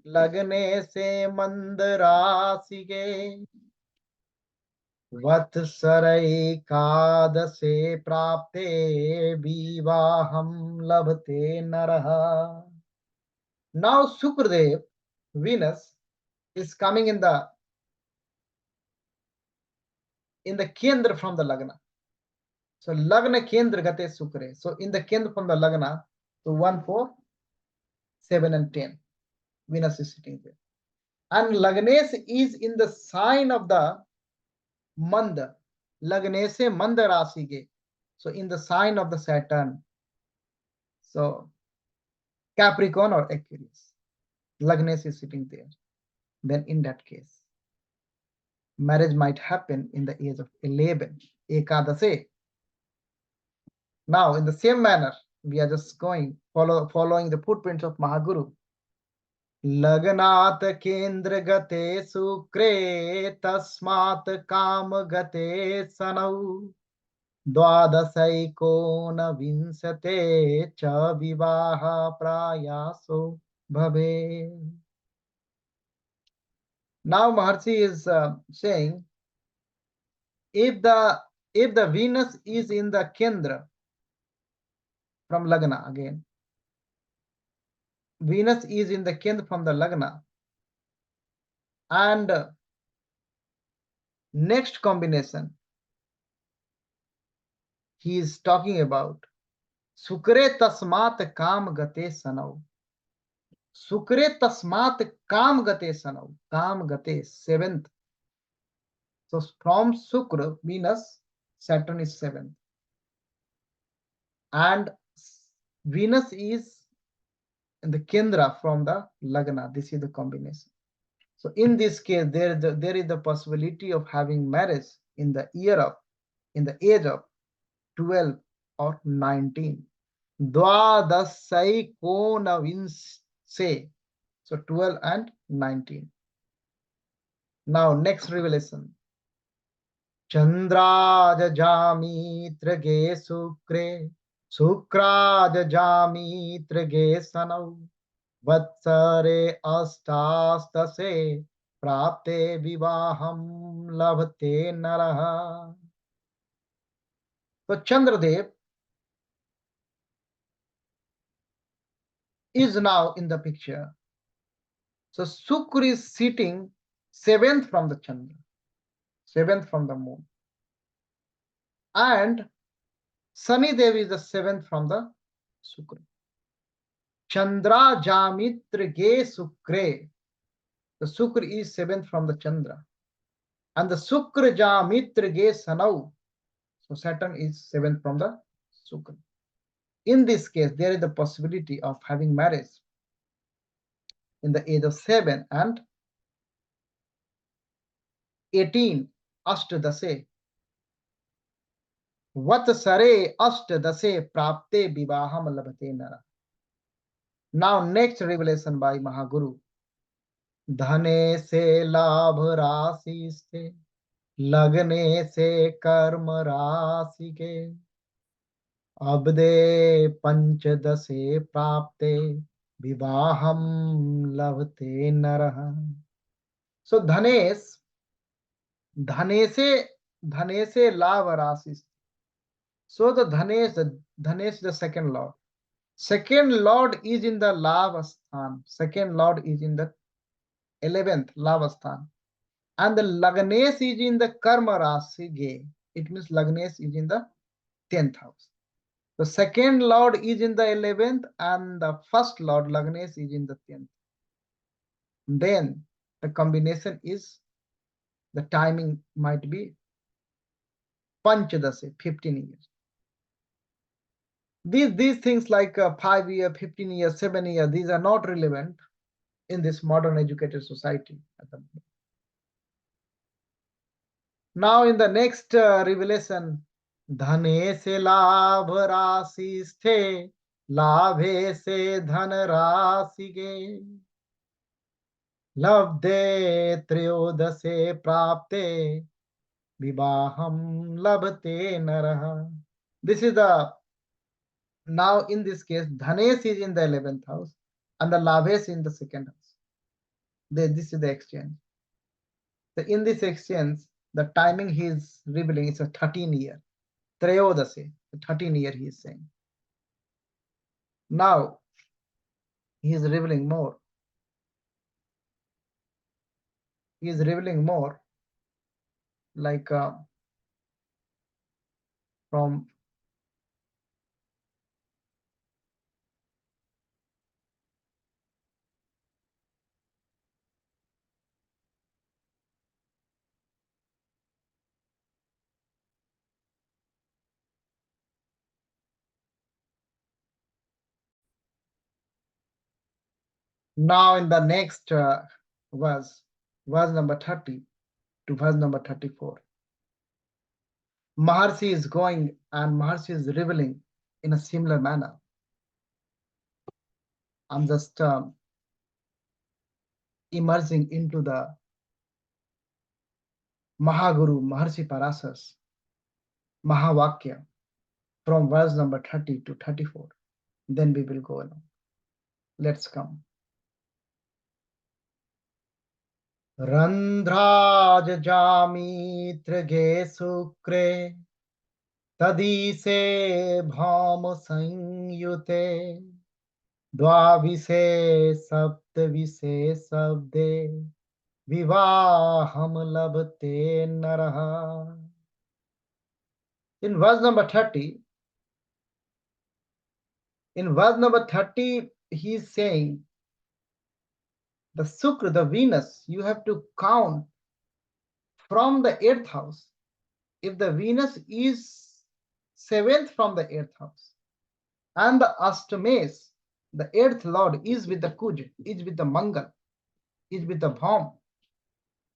लगने से मंद राशि के वत्सर एकादशे प्राप्ते विवाहम लभते नरः. Now Sukradev, Venus, is coming in the Kendra from the Lagna. So Lagna Kendra Gate Sukre. So in the Kendra from the Lagna, so 1, 4, 7 and 10. Venus is sitting there. And Lagnes is in the sign of the Manda. Lagnese Manda Rasige. So in the sign of the Saturn. So Capricorn or Aquarius. Lagnes is sitting there. Then in that case, marriage might happen in the age of 11. Ekadase. Now, in the same manner, we are just following the footprints of Mahaguru. Lagnat kendra gate sukre tasmat kam gate sanau dwadasai kona vinsate cha vivaha prayaso bhave. Now Maharshi is saying, if the Venus is in the Kendra from Lagna again, Venus is in the Kendra from the Lagna, and next combination he is talking about Sukre tasmat kam gate sanau. Sukre tasmat kam gate sanau. Kam gate, 7th. So from Sukra, Venus, Saturn is 7th. And Venus is in the Kendra from the Lagna. This is the combination. So in this case, there is the possibility of having marriage in the age of 12 or 19. Dwadasai kona vinse. So 12 and 19. Now next revelation. चंद्राजजामित्रगे शुक्रे शुक्राजजामित्रगे सनौ वत्सरे अष्टास्तसे प्राप्ते विवाहम लभते नरः. So Chandradev is now in the picture. So Shukra is sitting seventh from the Chandra, seventh from the moon, and Sunny Dev is the seventh from the Shukra. Chandra Jamitra Ge Shukre. The Shukra is seventh from the Chandra, and the Shukra Jamitra Ge Sanau. So Saturn is seventh from the Shukra. In this case, there is the possibility of having marriage in the age of 7 and 18 Ashtadase. Vatsare Ashtadase Prapte Vivaham Labhate Nara. Now, next revelation by Mahaguru. धने से लाभ राशि से लगने से कर्म राशि के अब्दे पंचदशे प्राप्ते विवाहम लभते नरः. So धनेश लाभ राशि. So the Dhanesh the second lord. Second lord is in the Lava Sthan. Second lord is in the 11th Lava Sthan. And the Lagnesh is in the Karma Rasi Ge. It means Lagnesh is in the 10th house. The second lord is in the 11th and the first lord Lagnesh is in the 10th. Then the combination is, the timing might be Panchadase, 15 years. These things like 5 year, 15 year, 7 year, these are not relevant in this modern educated society at the moment. Now in the next revelation, धने से लाभ राशि स्थे लाभे से धन राशि गे लब्धे त्रयोदशे प्राप्ते विवाहम लभते नरः. This is the, now in this case, Dhanesh is in the 11th house and the Lavesh in the second house. This is the exchange. So in this exchange, the timing he is revealing is a 13 year. Trayodase, 13 year he is saying. Now, he is revealing more. He is revealing more like from now in the next verse number 30 to verse number 34. Maharshi is going and Maharshi is revealing in a similar manner. I'm just emerging into the Mahaguru Maharshi Parashara's Mahavakya from verse number 30 to 34. Then we will go along. Let's come. रंध्राज जामित्र गे शुक्रे तदीसे भौम संयुते द्वाविसे सप्तविसे शब्दे विवाहम लभते नरः. In verse number 30, he is saying the Shukra, the Venus, you have to count from the 8th house. If the Venus is 7th from the 8th house, and the Ashtames, the 8th lord, is with the Kuj, is with the Mangal, is with the Bhaum,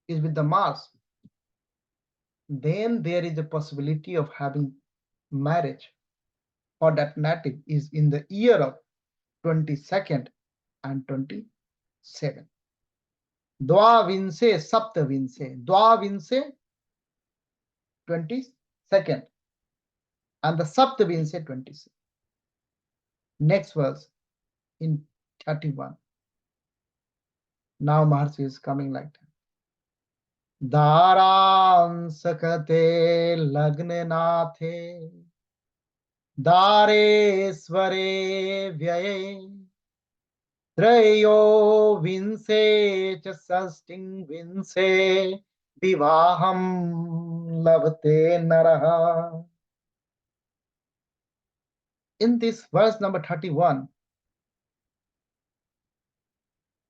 is with the Mars, then there is a possibility of having marriage for that native is in the year of 22nd and 27. Dvavinse, Saptavinse. Dvavinse, 22nd, and the Sapt means 26. Next verse in 31. Now Maharshi is coming like that. दारां सकते लग्न नाथे दारेश्वरे व्यये त्रयो Vince च षष्टिं Vince विवाहं लभते नरः. In this verse number 31,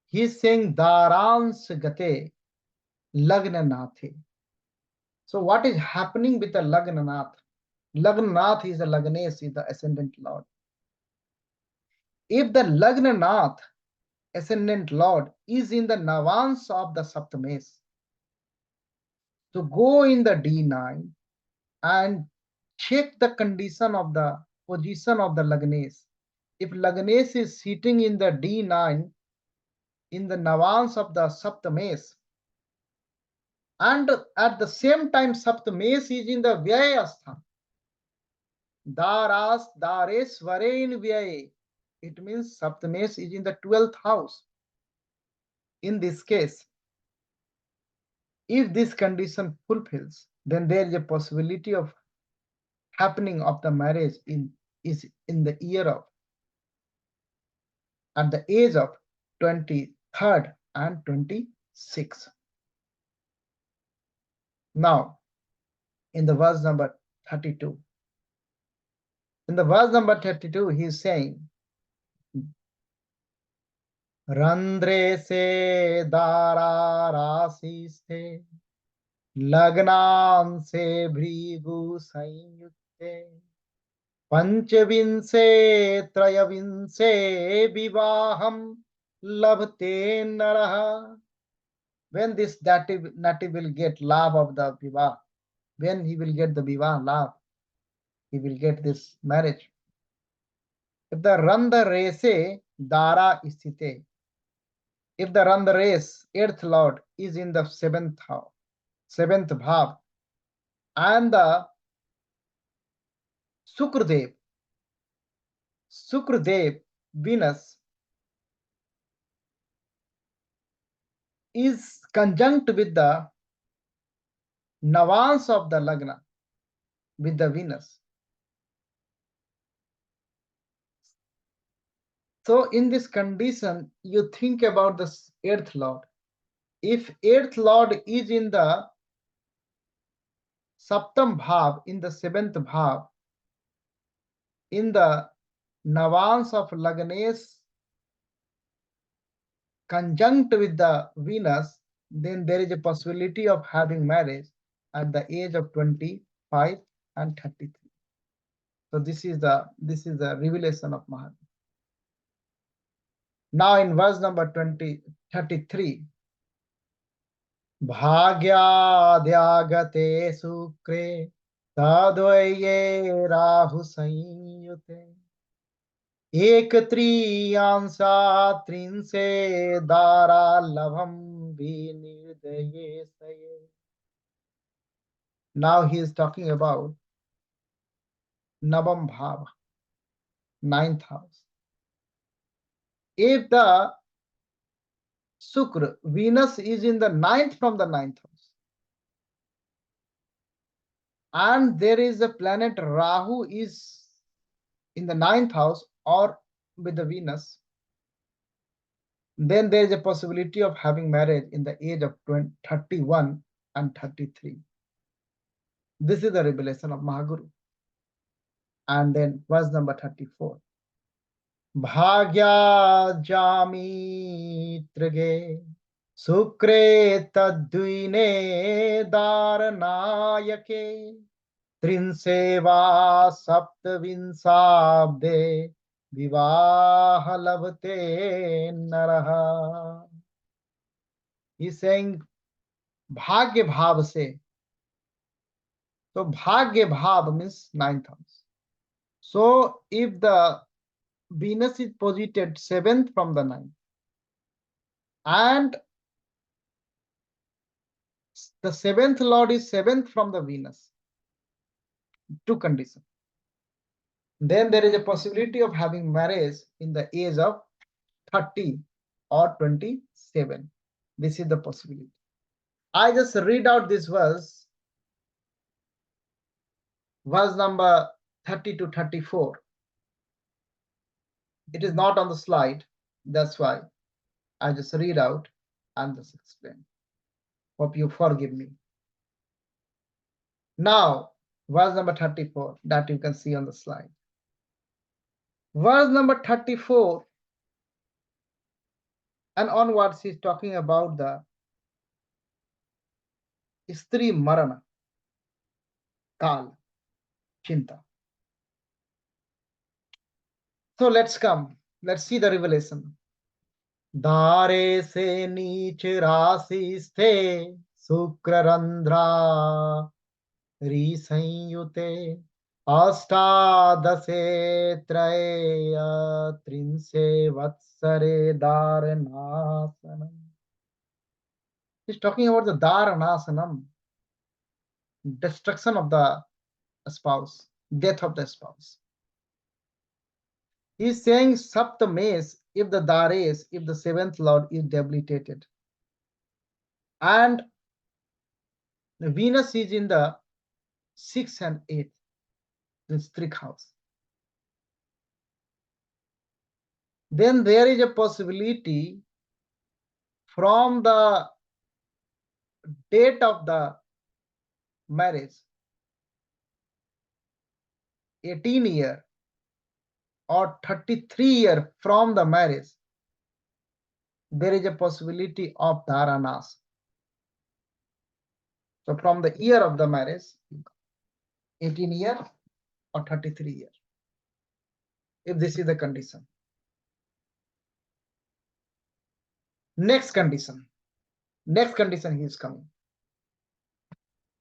he is saying Darans Gate Lagnanathi. So what is happening with the Lagnanath? Lagnanath is the Lagnesh, is the ascendant Lord. If the Lagnanath, ascendant Lord, is in the Navans of the Saptames, to go in the D9 and check the condition of the position of the Lagnesh. If Lagnesh is sitting in the D9 in the Navans of the Saptames, and at the same time Saptames is in the Vyayastha, Daresware in Vyay, it means Saptames is in the 12th house. In this case, if this condition fulfills, then there is a possibility of happening of the marriage is in the year of, at the age of 23rd and 26th. Now, in the verse number 32. In the verse number 32, he is saying, Randre se dara rasi se lagnan se bhrigu sanyukte panchavinse trayavinse vivaham labhte naraha. When this native will get love of the vivah, when he will get the vivah love, he will get this marriage. If the Randa Rese Dara Isthite, if the Randa Res, earth lord, is in the seventh house, seventh bhav, and the Sukradev, Venus, is conjunct with the Navans of the Lagna, with the Venus. So in this condition, you think about the earth lord. If earth lord is in the Saptam bhav, in the seventh bhav, in the Navans of Lagnesh conjunct with the Venus, then there is a possibility of having marriage at the age of 25 and 33. So this is the revelation of Mahadev. Now in verse number 33, Bhagyadhyagate sukre tadvaye rahu sanyute एक त्रियांशा त्रिंसे Dara लभम विनिर्दये सये. Now he is talking about Navam Bhav, ninth house. If the Shukra, Venus, is in the ninth from the ninth house, and there is a planet Rahu is in the ninth house or with the Venus, then there is a possibility of having marriage in the age of 31 and 33. This is the revelation of Mahaguru. And then verse number 34. Bhagya jami trage sukre tadvine daranayake trinseva saptavinsabde vivaha labhte naraha. He's saying Bhagya Bhav se. So Bhagya Bhav means ninth house. So if the Venus is posited seventh from the ninth, and the seventh lord is seventh from the Venus, Two conditions. Then there is a possibility of having marriage in the age of 30 or 27. This is the possibility. I just read out this verse number 30 to 34. It is not on the slide. That's why I just read out and just explain. Hope you forgive me. Now, verse number 34 that you can see on the slide. Verse number 34 and onwards is talking about the Stri Marana, Kal, Chinta. So let's see the revelation. Dare se नीच राशि स्थे शुक्र रंध्रा रिसंयुते अष्टादशे त्रये त्रिंशे वत्सरे दारनासनम. He's talking about the daranasanam, destruction of the spouse, death of the spouse. He's saying Saptames, if the Dares, if the seventh lord is debilitated, and Venus is in the 6th and 8th, this trick house, then there is a possibility from the date of the marriage, 18 year or 33 year from the marriage, there is a possibility of dharanas. So from the year of the marriage, 18 year or 33 year, if this is the condition. Next condition he is coming.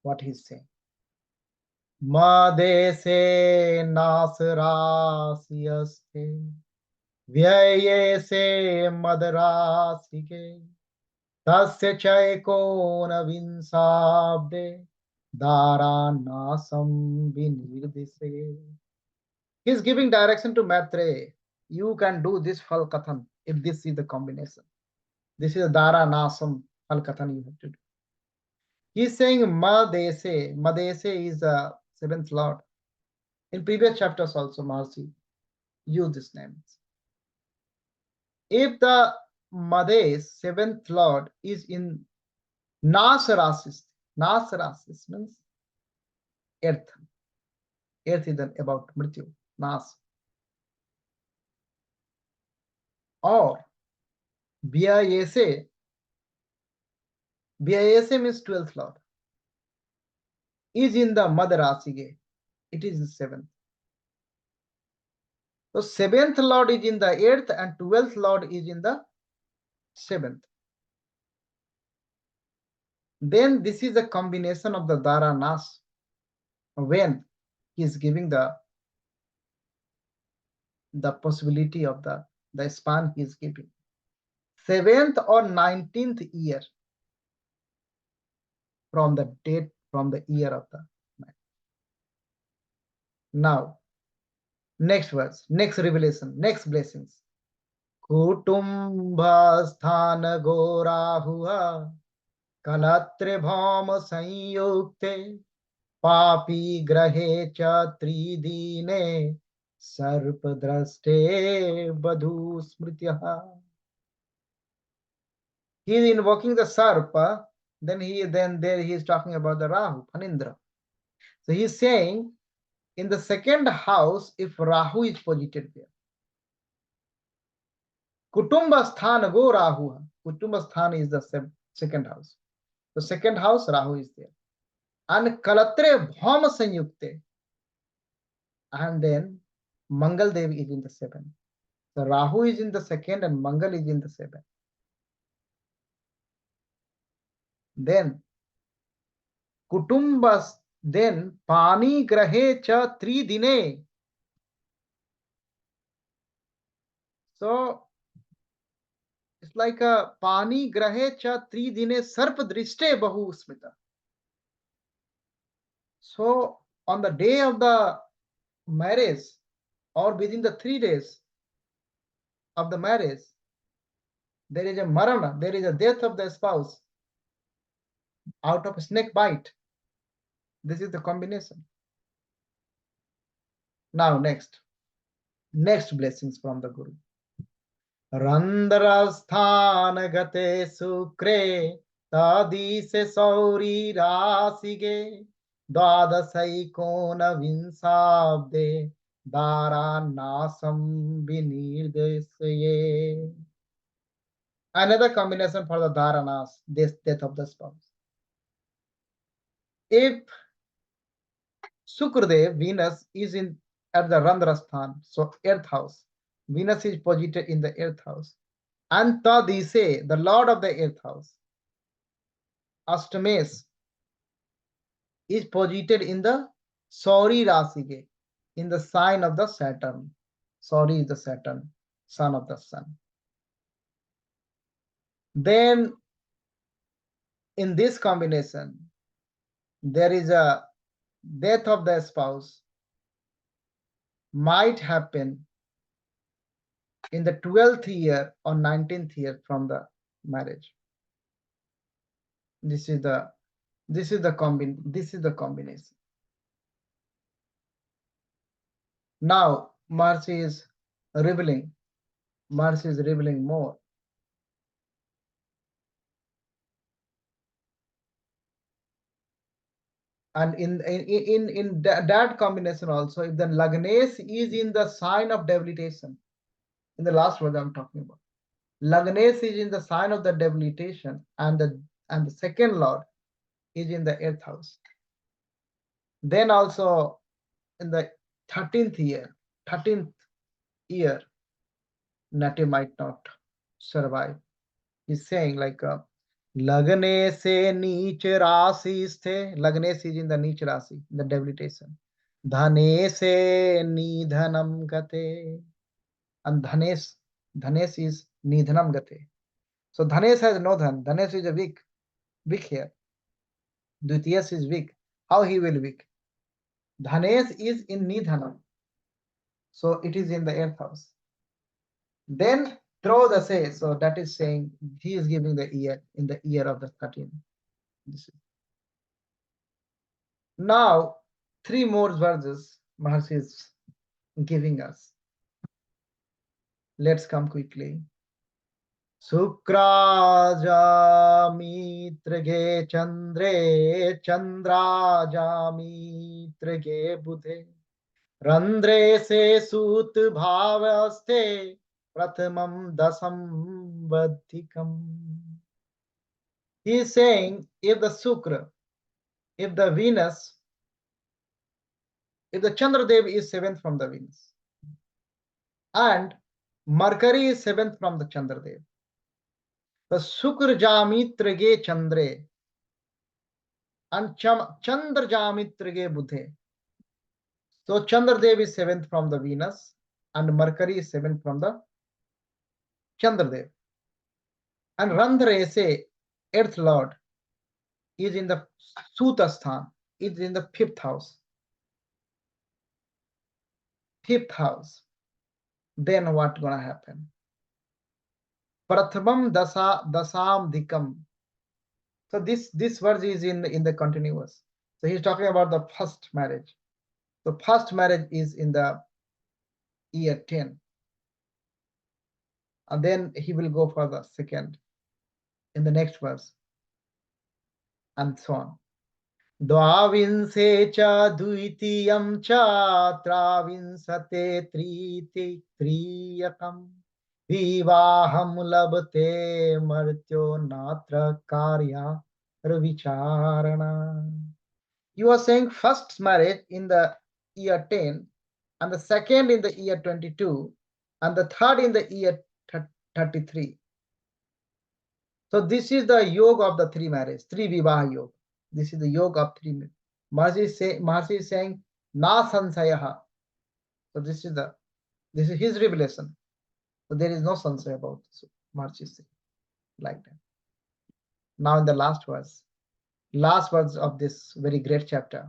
What he is saying? Madese nasrasyaste vyayese madrasike tasya chaikona vinsabde dharanasam vinirdise. He is giving direction to Maitreya. You can do this phal kathan if this is the combination. This is a dharanasam phal kathan you have to do. He is saying Madese. Madese is the seventh lord. In previous chapters also Mahasi used this name. If the Mades, seventh lord, is in Nasarasis means earth. Earth is about Mrityu, Nas. Or Vyayese means 12th lord, is in the Madarasige. It is the 7th. So 7th lord is in the 8th and 12th lord is in the 7th. Then this is a combination of the Dharanas when he is giving the possibility of the span he is giving. 7th or 19th year from the date, from the year of the man. Now, next verse, next revelation, next blessings. Kutumbha sthana gorahua kalatre bhama sanyukte papi grahe cha tridine sarpadraste badhu smrityaha. He is invoking the Sarpa, then there he is talking about the Rahu, Phanindra. So he is saying in the second house, if Rahu is posited there, Kutumba Sthana go Rahu. Kutumba Sthana is the second house. The second house, Rahu is there. And Kalatre Bhama Sanyukte. And then Mangal Devi is in the 7th. So Rahu is in the 2nd and Mangal is in the 7th. Then Kutumbas, then Pani Grahe Cha Tridine. So it's like a Pani Grahe Cha Tridine Sarpa Driste Bahu Smita. So on the day of the marriage or within the 3 days of the marriage, there is a marana, there is a death of the spouse out of a snake bite. This is the combination. Now next blessings from the Guru. रंध्रस्थान गते शुक्रे तदीसे सौरी राशिगे द्वादशैकोन विंशाब्दे दारानासम विनिर्देशये. Another combination for the dharanas, this death of the spouse. If Sukradev, Venus, is in at the Randrasthan, so earth house, Venus is posited in the earth house. And Tadise, the lord of the earth house, Ashtames, is posited in the Sauri Rasige, in the sign of the Saturn. Sauri is the Saturn, son of the sun. Then in this combination, there is a death of the spouse might happen in the 12th year or 19th year from the marriage. This is the combination. Now Maharishi is revealing more. And in that combination also, if the Lagnesh is in the sign of debilitation, in the last word I'm talking about, Lagnesh is in the sign of the debilitation, and the second lord is in the earth house. Then also in the 13th year, Nati might not survive. He's saying like Lagane se neech rasi sthe. Lagnesh is in the neech rasi, the debilitation. Dhane se nidhanam gate. And Dhanesh is nidhanam gate. So Dhanesh has no dhan. Dhanesh is a weak here. Dvitiyas is weak. How he will weak? Dhanesh is in nidhanam. So it is in the earth house. Then throw the say. So that is saying he is giving the year in the year of the 13. Now 3 more verses Maharishi is giving us. Let's come quickly. Sukraja mitrage chandre, chandraja mitrage budhe, randre se sut bhavaste, prathamam dasam vadhikam. He is saying if the Sukra, if the Venus, if the Chandradev is 7th from the Venus, and Mercury is 7th from the Chandradev, the Sukra Jamitrage Chandre and Chandra Jamitrage Budhe. So Chandradev is 7th from the Venus and Mercury is 7th from the Chandradev. And Randharese, Earth Lord, is in the Sutasthana, is in the 5th house. 5th house. Then what gonna happen? Prathamam dasam dikam. So this verse is in the continuous. So he's talking about the first marriage. The first marriage is in the year 10. And then he will go for the second in the next verse. And so on. Dvavinse cha duitiyam cha travinsate triyakam vivaham labte martyo natra karya vicharana. You are saying first marriage in the year 10, and the second in the year 22, and the third in the year 33. So this is the yoga of the 3 marriage, 3 vivaha yoga. This is the yoga of 3 marriage. Maharishi is saying na sansayaha. So this is his revelation. So there is no sansaya about this. Maharishi is saying like that. Now in the last verse of this very great chapter.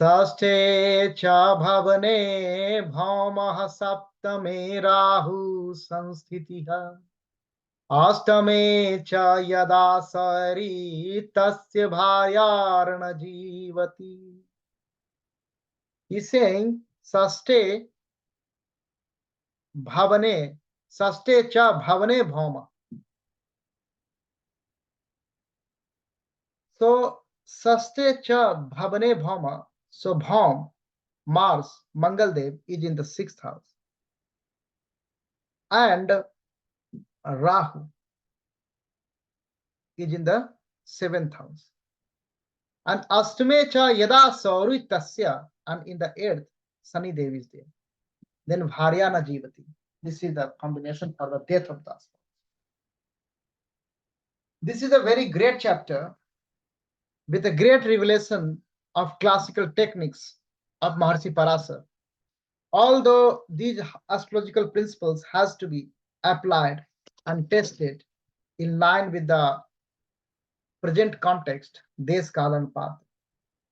षष्ठे च भवने भौमः सप्तमे राहु संस्थितिः अष्टमे च यदा सरी तस्य भार्यार्न जीवति. He's saying षष्ठे bhavane, षष्ठे cha bhavane bhauma. So षष्ठे cha bhavane bhauma. So Bhaum, Mars, Mangaldev is in the sixth house, and Rahu is in the seventh house. And Astame cha yada sauri tasya, and in the eighth, Sunny Dev is there. Then Bharyana Jivati. This is the combination for the death of the husband. This is a very great chapter with a great revelation of classical techniques of Maharshi Parashara. Although these astrological principles has to be applied and tested in line with the present context, Desh, Kal and Path.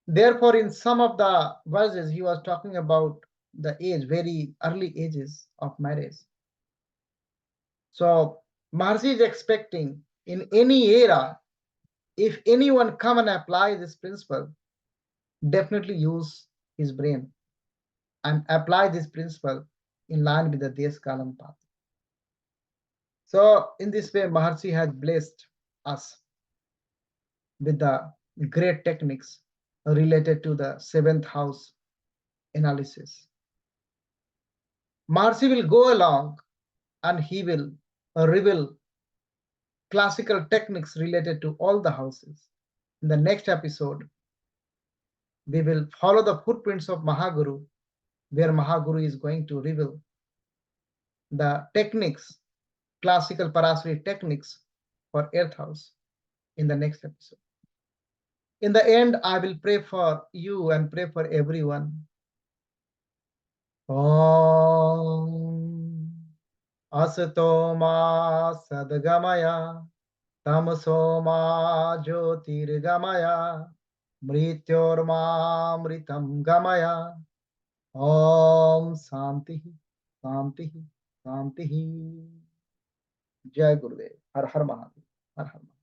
Therefore, in some of the verses, he was talking about the age, very early ages of marriage. So Maharshi is expecting in any era, if anyone come and apply this principle, definitely use his brain and apply this principle in line with the Desh, Kal and Path. So in this way, Maharshi has blessed us with the great techniques related to the seventh house analysis. Maharshi will go along and he will reveal classical techniques related to all the houses. In the next episode, we will follow the footprints of Mahaguru, where Mahaguru is going to reveal the techniques, classical Parashari techniques for earth house in the next episode. In the end, I will pray for you and pray for everyone. Om Asato ma sadgamaya tamso ma jyotirgamaya mrityorma mritam gamaya. Om Shanti Shanti Shanti. Jai Gurudev. Har Har Mahadev. Har Har Mahadev.